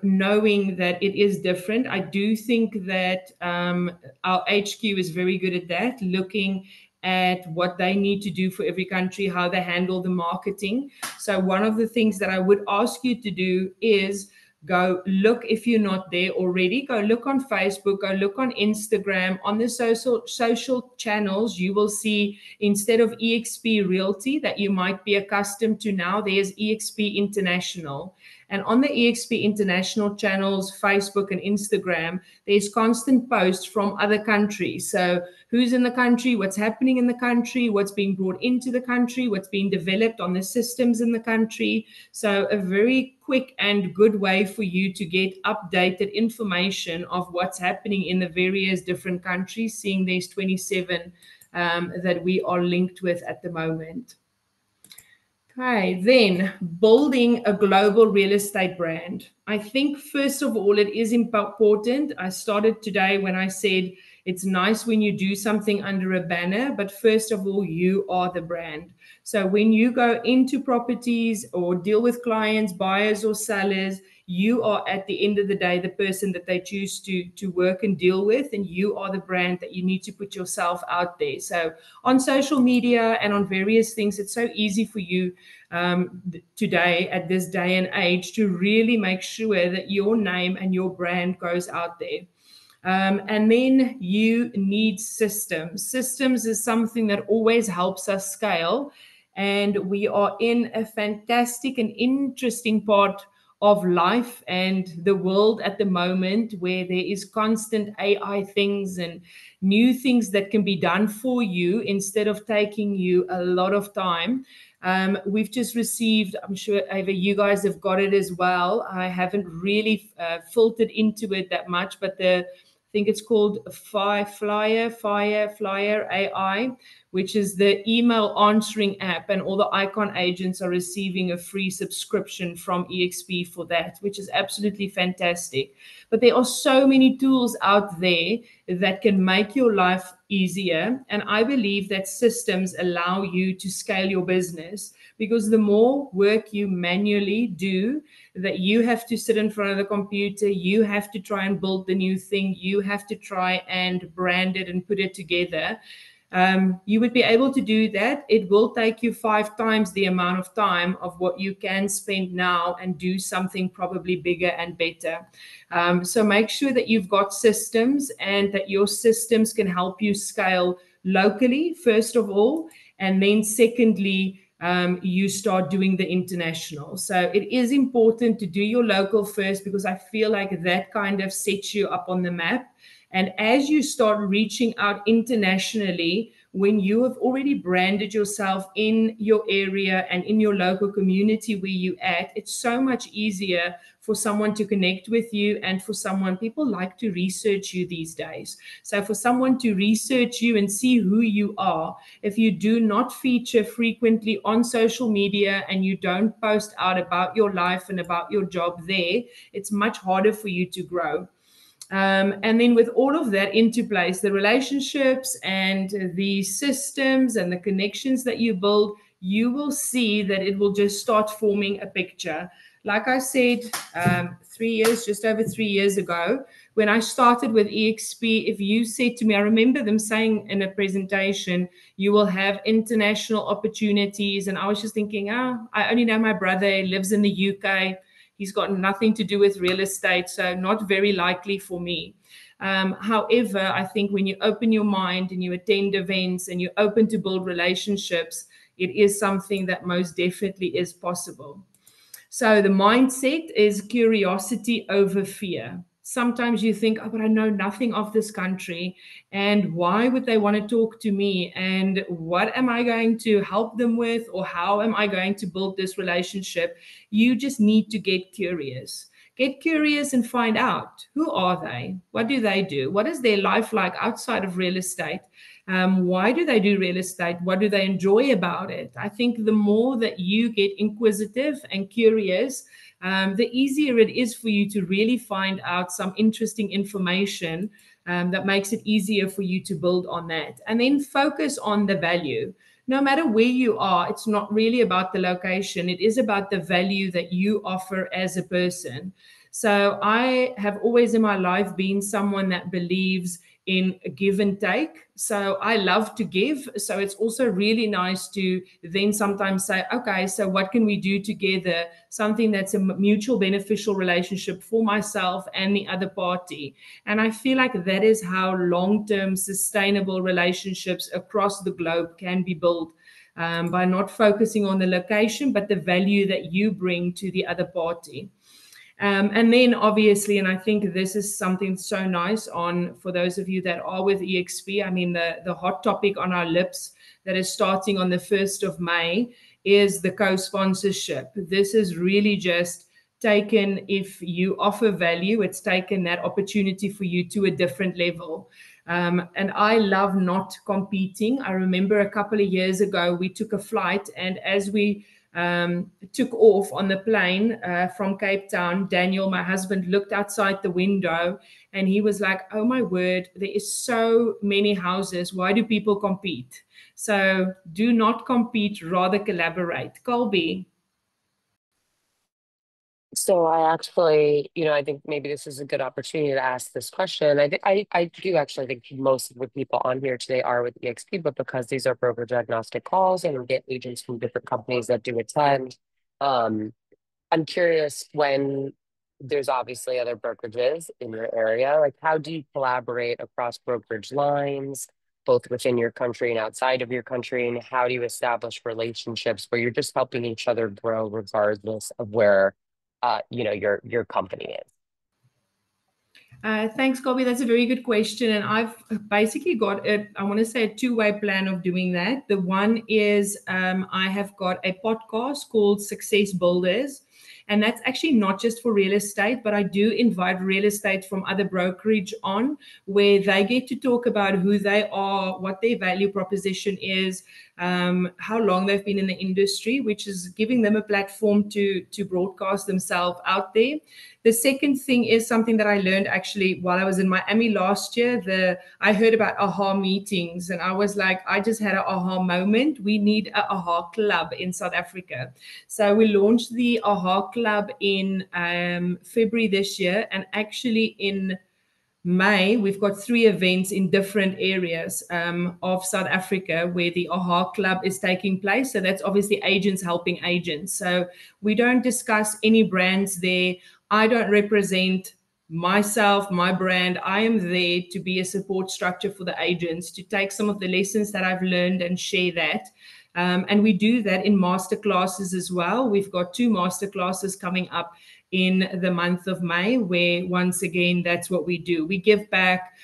knowing that it is different. I do think that our HQ is very good at that, looking at what they need to do for every country, how they handle the marketing. So one of the things that I would ask you to do is go look, if you're not there already, go look on Facebook, go look on Instagram, on the social channels. You will see, instead of eXp Realty that you might be accustomed to now, there's eXp International. And on the eXp International channels, Facebook and Instagram, there's constant posts from other countries. So who's in the country, what's happening in the country, what's being brought into the country, what's being developed on the systems in the country. So a very quick and good way for you to get updated information of what's happening in the various different countries, seeing there's 27 that we are linked with at the moment. Okay, then building a global real estate brand. I think first of all, it is important. I started today when I said it's nice when you do something under a banner, but first of all, you are the brand. So when you go into properties or deal with clients, buyers or sellers, you are at the end of the day the person that they choose to work and deal with, and you are the brand that you need to put yourself out there. So on social media and on various things, it's so easy for you today at this day and age to really make sure that your name and your brand goes out there. And then you need systems. Systems is something that always helps us scale. And we are in a fantastic and interesting part of life and the world at the moment, where there is constant AI things and new things that can be done for you instead of taking you a lot of time. We've just received, I'm sure Ava, you guys have got it as well. I haven't really filtered into it that much, but I think it's called Flyer AI, which is the email answering app, and all the icon agents are receiving a free subscription from eXp for that, which is absolutely fantastic. But there are so many tools out there that can make your life easier. And I believe that systems allow you to scale your business, because the more work you manually do, that you have to sit in front of the computer, you have to try and build the new thing, you have to try and brand it and put it together. You would be able to do that. It will take you 5 times the amount of time of what you can spend now and do something probably bigger and better. So make sure that you've got systems and that your systems can help you scale locally, first of all, and then secondly, you start doing the international. So it is important to do your local first, because I feel like that kind of sets you up on the map. And as you start reaching out internationally, when you have already branded yourself in your area and in your local community where you at, it's so much easier for someone to connect with you, and for someone, people like to research you these days. So for someone to research you and see who you are, if you do not feature frequently on social media and you don't post out about your life and about your job there, it's much harder for you to grow. And then with all of that into place, the relationships and the systems and the connections that you build, you will see that it will just start forming a picture. Like I said, just over 3 years ago, when I started with EXP, if you said to me, I remember them saying in a presentation, you will have international opportunities. And I was just thinking, I only know my brother, he lives in the UK. He's got nothing to do with real estate, so not very likely for me. However, I think when you open your mind and you attend events and you're open to build relationships, it is something that most definitely is possible. So the mindset is curiosity over fear. Sometimes you think, but I know nothing of this country, and why would they want to talk to me? And what am I going to help them with? Or how am I going to build this relationship? You just need to get curious. Get curious and find out, who are they? What do they do? What is their life like outside of real estate? Why do they do real estate? What do they enjoy about it? I think the more that you get inquisitive and curious, the easier it is for you to really find out some interesting information that makes it easier for you to build on that. And then focus on the value. No matter where you are, it's not really about the location. It is about the value that you offer as a person. So I have always in my life been someone that believes in give and take. So I love to give. So it's also really nice to then sometimes say, okay, so what can we do together? Something that's a mutual beneficial relationship for myself and the other party. And I feel like that is how long-term sustainable relationships across the globe can be built, by not focusing on the location, but the value that you bring to the other party. And then obviously, and I think this is something so nice for those of you that are with EXP, I mean, the hot topic on our lips that is starting on the 1st of May is the co-sponsorship. This is really just taken, if you offer value, it's taken that opportunity for you to a different level. And I love not competing. I remember a couple of years ago, we took a flight, and as we took off on the plane from Cape Town, Daniel, my husband, looked outside the window and he was like, oh my word, there is so many houses. Why do people compete? So do not compete, rather collaborate. Colby. So I actually, I think maybe this is a good opportunity to ask this question. I do actually think most of the people on here today are with EXP, but because these are brokerage agnostic calls and we get agents from different companies that do attend, I'm curious, when there's obviously other brokerages in your area, like how do you collaborate across brokerage lines, both within your country and outside of your country? And how do you establish relationships where you're just helping each other grow regardless of where your company is? Thanks, Colby. That's a very good question. And I've basically got I want to say a two-way plan of doing that. The one is I have got a podcast called Success Builders. And that's actually not just for real estate, but I do invite real estate from other brokerage on, where they get to talk about who they are, what their value proposition is, how long they've been in the industry, which is giving them a platform to broadcast themselves out there. The second thing is something that I learned actually while I was in Miami last year. I heard about AHA meetings, and I was like, I just had an AHA moment. We need an AHA club in South Africa. So we launched the AHA club in February this year, and actually in May, we've got 3 events in different areas of South Africa where the AHA Club is taking place. So that's obviously agents helping agents. So we don't discuss any brands there. I don't represent myself, my brand. I am there to be a support structure for the agents, to take some of the lessons that I've learned and share that. And we do that in masterclasses as well. We've got 2 masterclasses coming up in the month of May, where once again, that's what we do. We give back,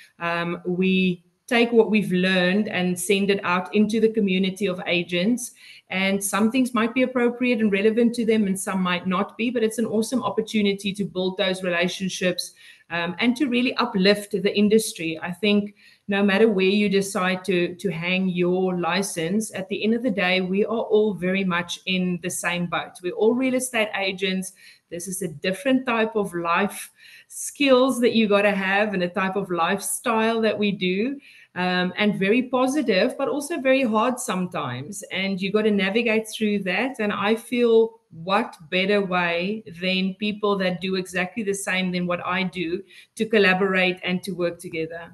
we take what we've learned and send it out into the community of agents. And some things might be appropriate and relevant to them and some might not be, but it's an awesome opportunity to build those relationships and to really uplift the industry. I think no matter where you decide to hang your license, at the end of the day, we are all very much in the same boat. We're all real estate agents. This is a different type of life skills that you got to have and a type of lifestyle that we do, and very positive, but also very hard sometimes. And you got to navigate through that. And I feel what better way than people that do exactly the same than what I do to collaborate and to work together.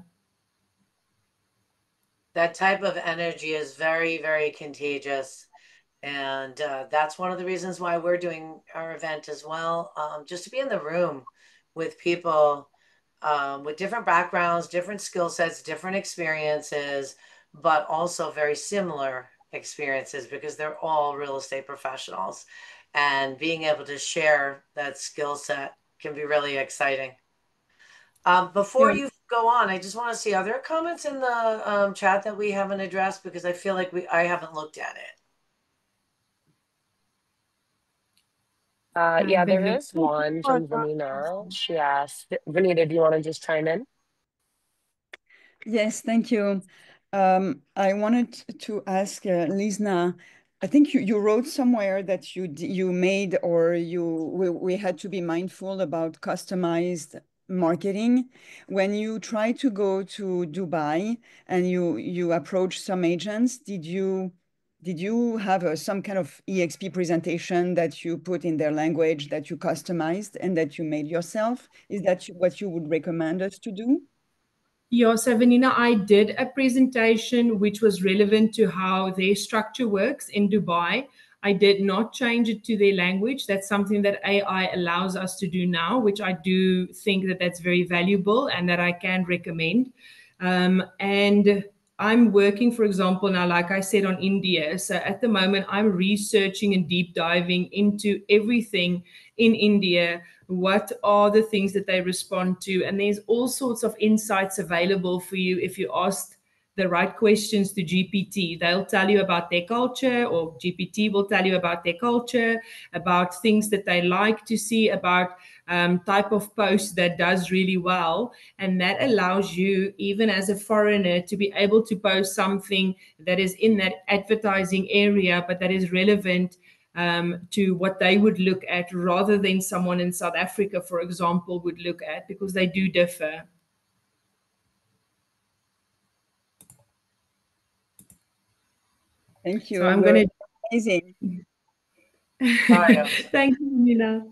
That type of energy is very, very contagious. And that's one of the reasons why we're doing our event as well, just to be in the room with people with different backgrounds, different skill sets, different experiences, but also very similar experiences because they're all real estate professionals. And being able to share that skill set can be really exciting. Before you go on, I just want to see, are there comments in the chat that we haven't addressed? Because I feel like I haven't looked at it. Yeah, there is one from Vanina. She asked, Vanita, do you want to just chime in? Yes, thank you. I wanted to ask Liesna, I think you wrote somewhere that you made, or we had to be mindful about customized marketing. When you try to go to Dubai and you approach some agents, did you have some kind of EXP presentation that you put in their language that you customized and that you made yourself? Is that what you would recommend us to do? Yeah, so Vanina, I did a presentation which was relevant to how their structure works in Dubai. I did not change it to their language. That's something that AI allows us to do now, which I do think that that's very valuable and that I can recommend. And I'm working, for example, now, like I said, on India. So at the moment, I'm researching and deep diving into everything in India. What are the things that they respond to? And there's all sorts of insights available for you if you ask the right questions to GPT. They'll tell you about their culture, or GPT will tell you about their culture, about things that they like to see, about type of post that does really well. And that allows you, even as a foreigner, to be able to post something that is in that advertising area, but that is relevant to what they would look at, rather than someone in South Africa, for example, would look at, because they do differ. Thank you. So I'm going to... Amazing. Thank you, Nina.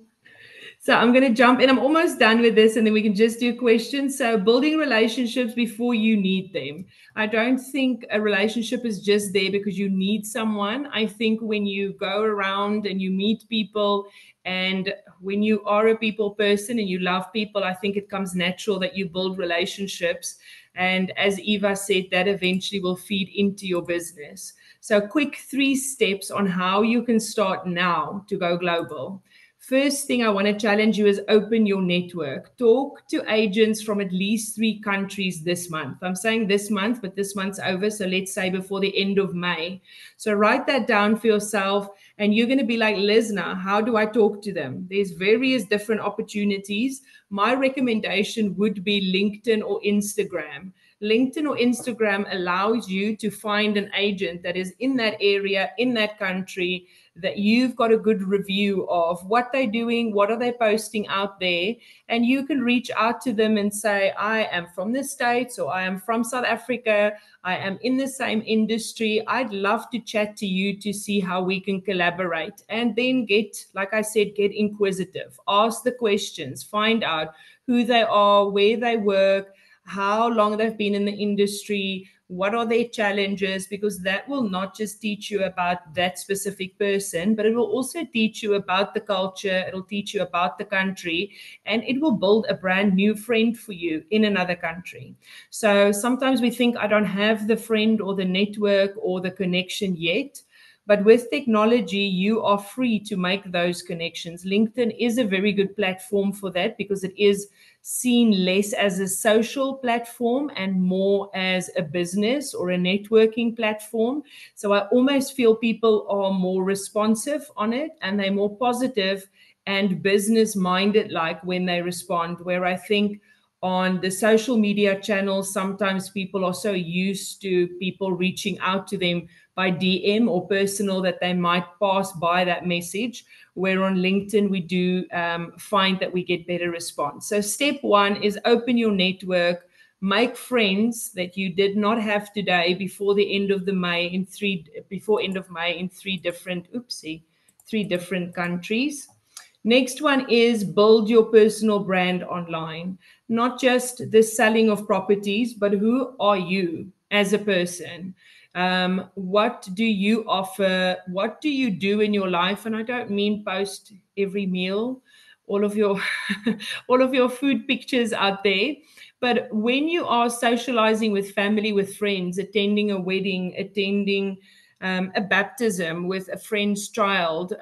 So I'm going to jump in. I'm almost done with this, and then we can just do questions. So building relationships before you need them. I don't think a relationship is just there because you need someone. I think when you go around and you meet people, and when you are a people person and you love people, I think it comes natural that you build relationships. And as Eva said, that eventually will feed into your business. So quick 3 steps on how you can start now to go global. First thing I want to challenge you is open your network. Talk to agents from at least 3 countries this month. I'm saying this month, but this month's over. So let's say before the end of May. So write that down for yourself. And you're going to be like, Lizna, how do I talk to them? There's various different opportunities. My recommendation would be LinkedIn or Instagram. LinkedIn or Instagram allows you to find an agent that is in that area, in that country, that you've got a good review of what they're doing, what are they posting out there, and you can reach out to them and say, I am from the States, or I am from South Africa, I am in the same industry, I'd love to chat to you to see how we can collaborate. And then get, like I said, get inquisitive, ask the questions, find out who they are, where they work, how long they've been in the industry, what are their challenges, because that will not just teach you about that specific person, but it will also teach you about the culture, it'll teach you about the country, and it will build a brand new friend for you in another country. So sometimes we think, I don't have the friend or the network or the connection yet. But with technology, you are free to make those connections. LinkedIn is a very good platform for that because it is seen less as a social platform and more as a business or a networking platform. So I almost feel people are more responsive on it and they're more positive and business minded, like when they respond, where I think on the social media channels, sometimes people are so used to people reaching out to them by DM or personal that they might pass by that message, where on LinkedIn we do find that we get better response. So step 1 is open your network, make friends that you did not have today before the end of May in 3 different countries. Next one is build your personal brand online, not just the selling of properties, but who are you as a person? What do you offer? What do you do in your life? And I don't mean post every meal, all of your all of your food pictures out there. But when you are socializing with family, with friends, attending a wedding, attending a baptism with a friend's child,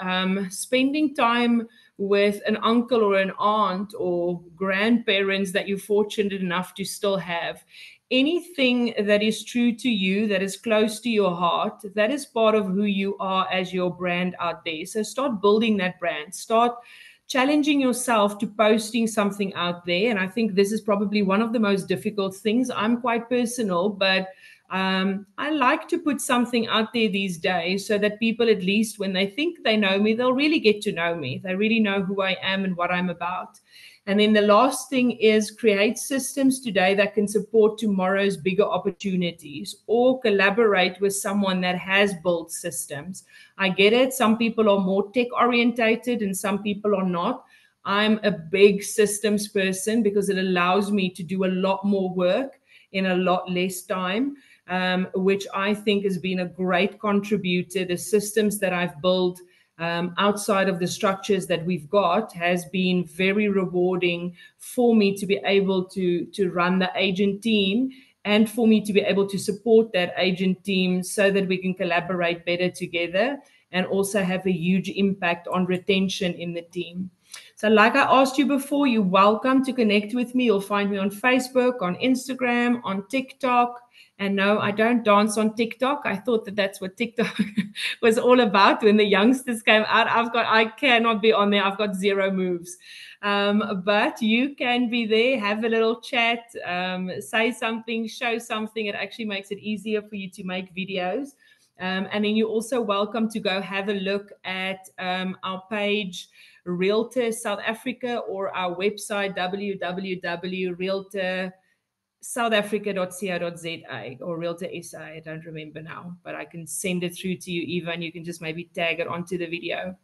spending time with an uncle or an aunt or grandparents that you're fortunate enough to still have, anything that is true to you, that is close to your heart, that is part of who you are as your brand out there. So start building that brand. Start challenging yourself to posting something out there. And I think this is probably one of the most difficult things. I'm quite personal, but I like to put something out there these days so that people, at least when they think they know me, they'll really get to know me. They really know who I am and what I'm about. And then the last thing is create systems today that can support tomorrow's bigger opportunities, or collaborate with someone that has built systems. I get it. Some people are more tech orientated and some people are not. I'm a big systems person because it allows me to do a lot more work in a lot less time. Which I think has been a great contributor. The systems that I've built outside of the structures that we've got has been very rewarding for me to be able to run the agent team and for me to be able to support that agent team so that we can collaborate better together and also have a huge impact on retention in the team. So like I asked you before, you're welcome to connect with me. You'll find me on Facebook, on Instagram, on TikTok. And no, I don't dance on TikTok. I thought that that's what TikTok was all about when the youngsters came out. I cannot be on there. I've got 0 moves. But you can be there, have a little chat, say something, show something. It actually makes it easier for you to make videos. And then you're also welcome to go have a look at our page, Realtor South Africa, or our website, www.realtorsouthafrica.co.za or Realtor SA. I don't remember now, but I can send it through to you, Eva, and you can just maybe tag it onto the video.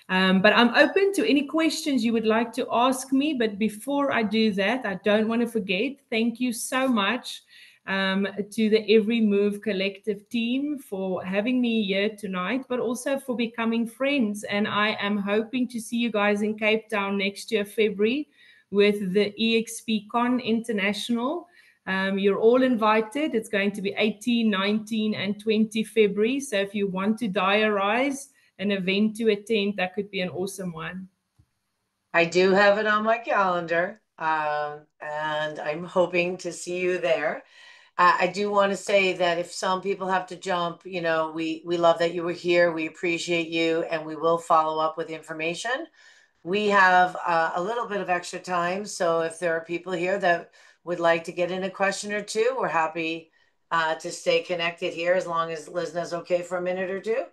But I'm open to any questions you would like to ask me. But before I do that, I don't want to forget, thank you so much to the Every Move Collective team for having me here tonight, but also for becoming friends. And I am hoping to see you guys in Cape Town next year, February, with the EXPCon International. You're all invited. It's going to be 18, 19, and 20 February. So if you want to diarize an event to attend, that could be an awesome one. I do have it on my calendar, and I'm hoping to see you there. I do want to say that if some people have to jump, we love that you were here. We appreciate you, and we will follow up with information. We have a little bit of extra time, so if there are people here that would like to get in a question or two, we're happy to stay connected here as long as Lizna's okay for a minute or two.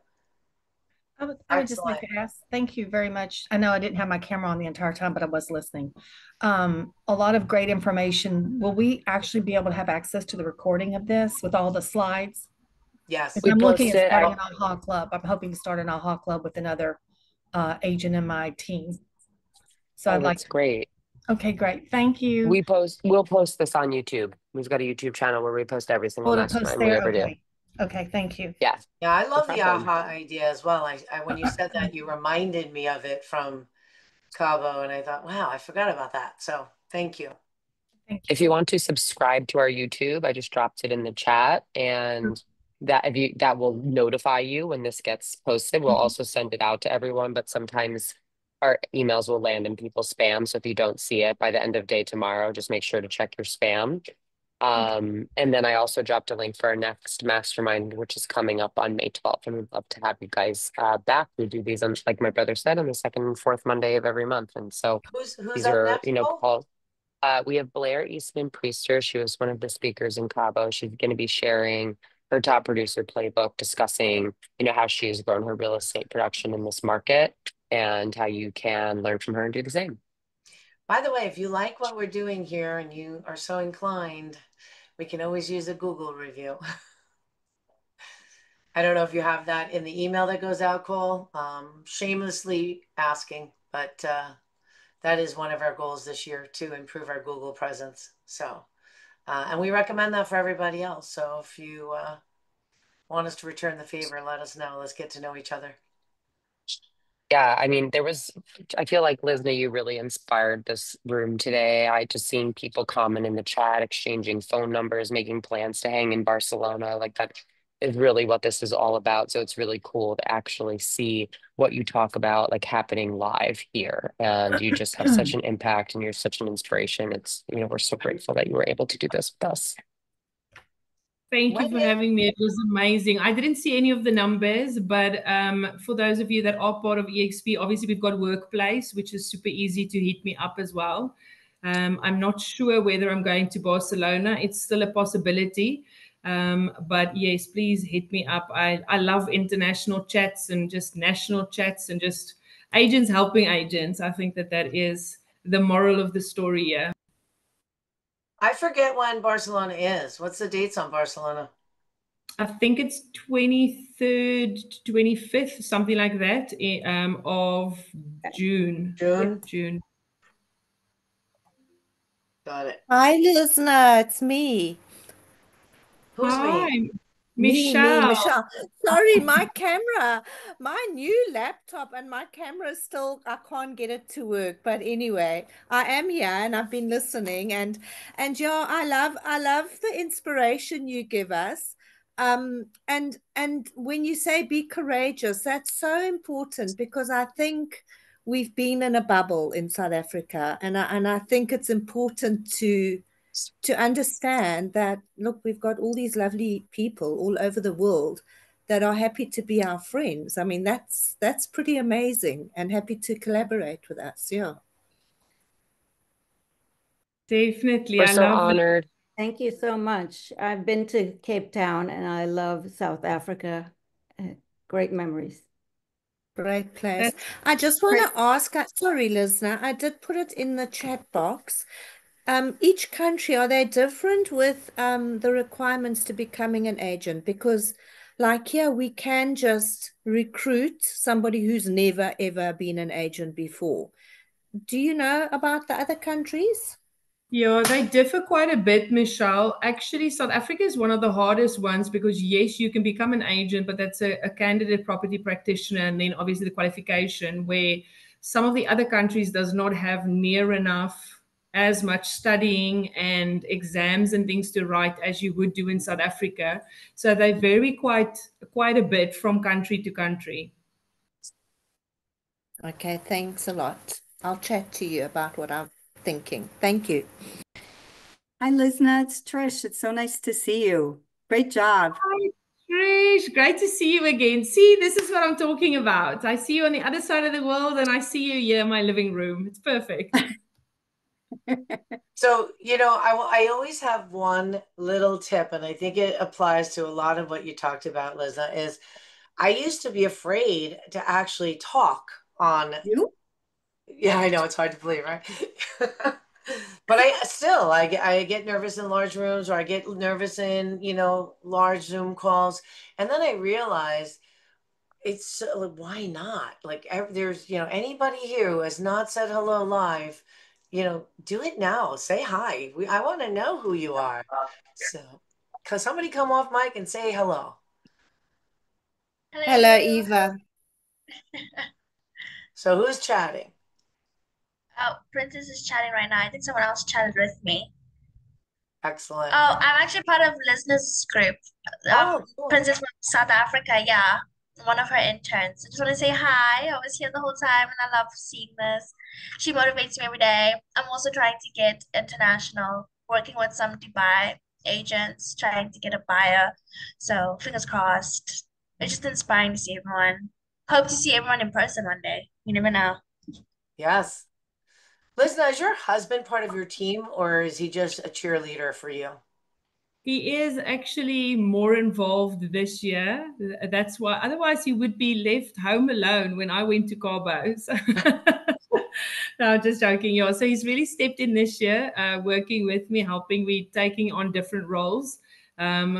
I would just like Excellent. to ask, thank you very much. I know I didn't have my camera on the entire time, but I was listening. A lot of great information. Will we actually be able to have access to the recording of this with all the slides? Yes. Because We I'm looking post at it. starting an AHA club. I'm hoping to start an AHA club with another agent in my team. So Oh, I'd like that's to. great. Okay, great. Thank you. We'll post this on YouTube. We've got a YouTube channel where we post every single Oh, to post mastermind we there. ever do. Okay. Okay, thank you. Yeah, Yeah, I no love the problem. AHA idea as well. When you said that, you reminded me of it from Cabo, and I thought, wow, I forgot about that. So thank you. Thank If you want to subscribe to our YouTube, I just dropped it in the chat, and that will notify you when this gets posted. We'll also send it out to everyone, but sometimes our emails will land in people's spam. So if you don't see it by the end of day tomorrow, just make sure to check your spam. And then I also dropped a link for our next mastermind, which is coming up on May 12th. And we'd love to have you guys back. We do these on, like my brother said, on the second and fourth Monday of every month. And so Who's these up are, next, Cole? Paul. We have Blair Eastman Priester. She was one of the speakers in Cabo. She's going to be sharing her top producer playbook, discussing, how she has grown her real estate production in this market and how you can learn from her and do the same. By the way, if you like what we're doing here and you are so inclined, we can always use a Google review. I don't know if you have that in the email that goes out, Cole. Shamelessly asking, but that is one of our goals this year to improve our Google presence. So, and we recommend that for everybody else. So if you want us to return the favor, let us know. Let's get to know each other. Yeah, I mean, I feel like Lisna, you really inspired this room today. I just seen people comment in the chat, exchanging phone numbers, making plans to hang in Barcelona. Like that is really what this is all about. So it's really cool to actually see what you talk about like happening live here. And you just have such an impact and you're such an inspiration. It's, we're so grateful that you were able to do this with us. Thank you for having me. It was amazing. I didn't see any of the numbers, but for those of you that are part of EXP, obviously we've got Workplace, which is super easy to hit me up as well. I'm not sure whether I'm going to Barcelona. It's still a possibility. But yes, please hit me up. I love international chats and just national chats and just agents helping agents. I think that is the moral of the story here. I forget when Barcelona is. What's the dates on Barcelona? I think it's 23rd, 25th, something like that, of June. June. Got it. Hi, listener. It's me. Who's me? Me, Michelle. Sorry, my camera, my new laptop and my camera still, I can't get it to work. But anyway, I am here and I've been listening and yeah, I love the inspiration you give us. And when you say be courageous, that's so important because I think we've been in a bubble in South Africa, and I think it's important to understand that, look, we've got all these lovely people all over the world that are happy to be our friends. I mean, that's pretty amazing, and happy to collaborate with us. Yeah. Definitely. We're so honored. Thank you so much. I've been to Cape Town and I love South Africa. Great memories. Great place. I just want to ask, sorry, listener, I did put it in the chat box. Each country, are they different with the requirements to becoming an agent? Because like here, we can just recruit somebody who's never, ever been an agent before. Do you know about the other countries? Yeah, they differ quite a bit, Michelle. Actually, South Africa is one of the hardest ones because, yes, you can become an agent, but that's a candidate property practitioner, and then obviously the qualification, where some of the other countries does not have near enough as much studying and exams and things to write as you would do in South Africa. So they vary quite a bit from country to country. Okay, thanks a lot. I'll chat to you about what I'm thinking. Thank you. Hi, Lizna. It's Trish. It's so nice to see you. Great job. Hi, Trish. Great to see you again. See, this is what I'm talking about. I see you on the other side of the world, and I see you here in my living room. It's perfect. So, I always have one little tip, and I think it applies to a lot of what you talked about, Liza, is I used to be afraid to actually talk on. You? Yeah, I know it's hard to believe, right? But I get nervous in large rooms, or I get nervous in, large Zoom calls. And then I realized it's why not? Like there's, anybody here who has not said hello live, do it now. Say hi. I want to know who you are. So, cause somebody come off mic and say hello. Hello, Eva. So who's chatting? Oh, Princess is chatting right now. I think someone else chatted with me. Excellent. Oh, I'm actually part of Listeners group. Oh, cool. Princess from South Africa, yeah. One of her interns. I just want to say hi. I was here the whole time and I love seeing this. She motivates me every day. I'm also trying to get international, working with some Dubai agents, trying to get a buyer. So fingers crossed. It's just inspiring to see everyone. Hope to see everyone in person one day. You never know. Yes. Listen, is your husband part of your team, or is he just a cheerleader for you? He is actually more involved this year. That's why, otherwise, he would be left home alone when I went to Cabo. So no, just joking. Yeah. So he's really stepped in this year, working with me, helping me, taking on different roles,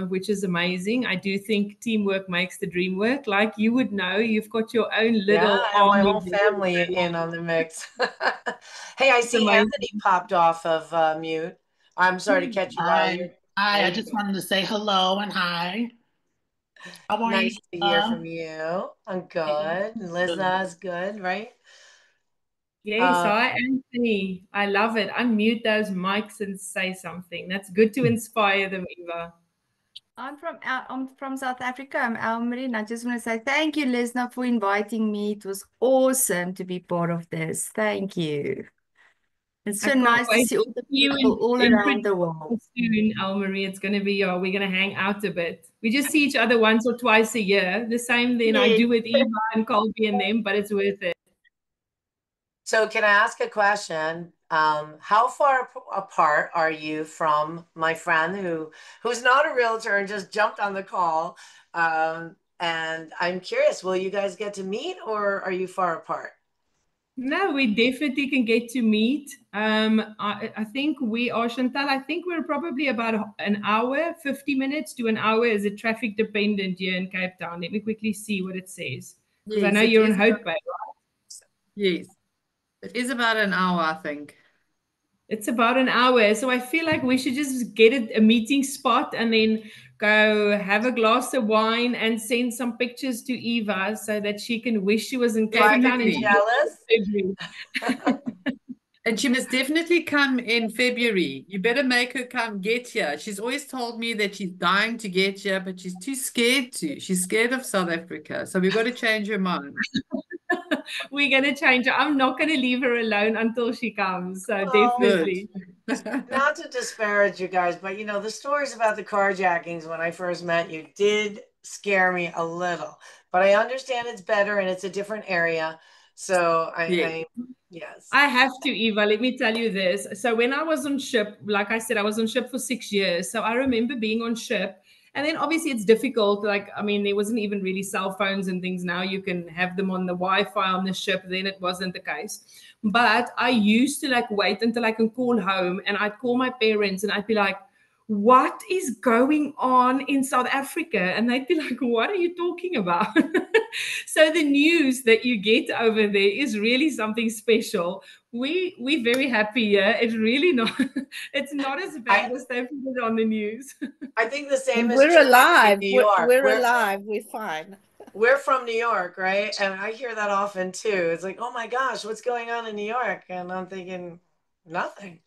which is amazing. I do think teamwork makes the dream work. Like you would know, you've got your own Yeah, little I have my army. whole family in on the mix. Hey, I see amazing. Anthony popped off of mute. I'm sorry to catch you while you're. Hi, There I you just go. wanted to say hello and hi. How are you? Nice to hear from you. I'm good. And Lizna's good, right? Yes, hi, Anthony. I love it. Unmute those mics and say something. That's good to inspire them, Eva. I'm from South Africa. I'm Elmarie, and I just want to say thank you, Lesna, for inviting me. It was awesome to be part of this. Thank you. It's so I can't nice to wait see all to the see you people all in around the Pretoria world. soon, Elmarie. It's going to be, we're going to hang out a bit. We just see each other once or twice a year. The same thing I do with Eva and Colby and them, but it's worth it. So can I ask a question? How far apart are you from my friend who's not a realtor and just jumped on the call? And I'm curious, will you guys get to meet, or are you far apart? No, we definitely can get to meet. I think we are, Chantal, I think we're probably about an hour, 50 minutes to an hour. Is it traffic dependent here in Cape Town? Let me quickly see what it says. Because I know you're in Hout Bay, right? Yes. It is about an hour, I think. It's about an hour. So I feel like we should just get a meeting spot and then go have a glass of wine and send some pictures to Eva so that she can wish she was in Cape Town and jealous. And she must definitely come in February. You better make her come get here. She's always told me that she's dying to get here, but she's too scared to. She's scared of South Africa. So we've got to change her mind. We're going to change her. I'm not going to leave her alone until she comes. So definitely. Not to disparage you guys, but the stories about the carjackings when I first met you did scare me a little. But I understand it's better and it's a different area. So yes. I have to, Eva, let me tell you this. So when I was on ship, like I said, I was on ship for 6 years. So I remember being on ship. And then obviously it's difficult. Like, I mean, there wasn't even really cell phones and things. Now you can have them on the Wi-Fi on the ship. Then it wasn't the case. But I used to wait until I can call home, and I'd call my parents and I'd be like, what is going on in South Africa? And they'd be like, what are you talking about? So the news that you get over there is really something special. We're very happy here. It's really not, it's not as bad as they put it on the news. I think the same is We're true alive. in New York. We're alive. We're fine. We're from New York, right? And I hear that often too. It's like, oh my gosh, what's going on in New York? And I'm thinking, nothing.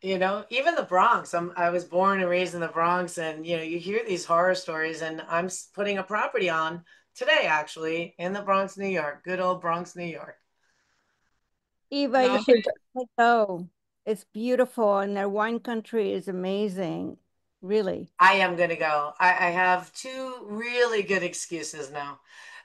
Even the Bronx. I was born and raised in the Bronx, and you hear these horror stories, and I'm putting a property on today, actually, in the Bronx, New York. Good old Bronx, New York. Eva, you Love should it. definitely go. It's beautiful, and their wine country is amazing. Really. I am gonna go. I have two really good excuses now.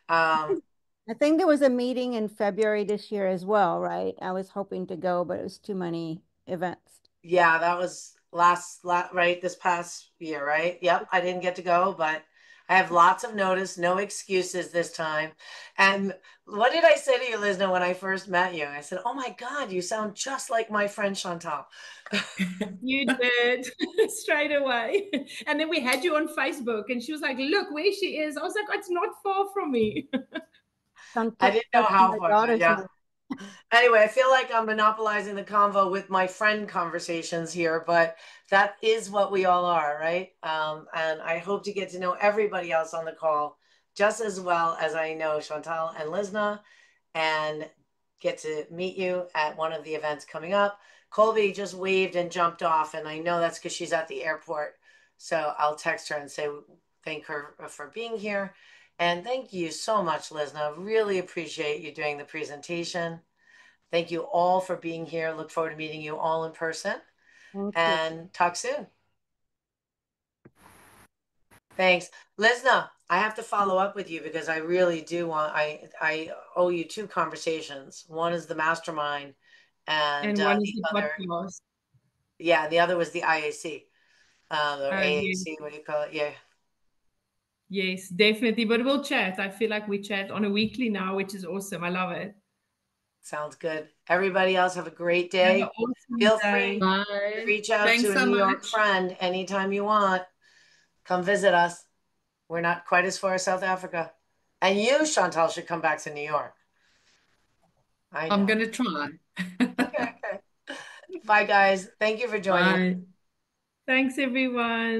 I think there was a meeting in February this year as well, right? I was hoping to go, but it was too many events. Yeah, that was right this past year, right? Yep, I didn't get to go, but I have lots of notice, no excuses this time. And what did I say to you, Lizna, when I first met you? I said, "Oh my God, you sound just like my friend Chantal." You did straight away. And then we had you on Facebook, and she was like, "Look where she is." I was like, "It's not far from me." I didn't know That's how my far, but daughter's yeah. name. Anyway, I feel like I'm monopolizing the convo with my friend conversations here, but that is what we all are, right? And I hope to get to know everybody else on the call just as well as I know Chantal and Lizna, and get to meet you at one of the events coming up. Colby just waved and jumped off, and I know that's because she's at the airport. So I'll text her and say thank her for being here. And thank you so much, Lizna. Really appreciate you doing the presentation. Thank you all for being here. Look forward to meeting you all in person. Thank you. And talk soon. Thanks. Lizna, I have to follow up with you because I really do want, I owe you two conversations. One is the mastermind, and And one is the the other, podcast. yeah, the other was the IAC, or Yeah. AAC, what do you call it? Yeah. Yes, definitely. But we'll chat. I feel like we chat on a weekly now, which is awesome. I love it. Sounds good. Everybody else have a great Have an day. awesome Feel day. free to Bye. reach out Thanks to a so New York much. friend anytime you want. Come visit us. We're not quite as far as South Africa. And you, Chantal, should come back to New York. I I'm know. going to try. Okay. Bye, guys. Thank you for joining us. Bye. Thanks, everyone.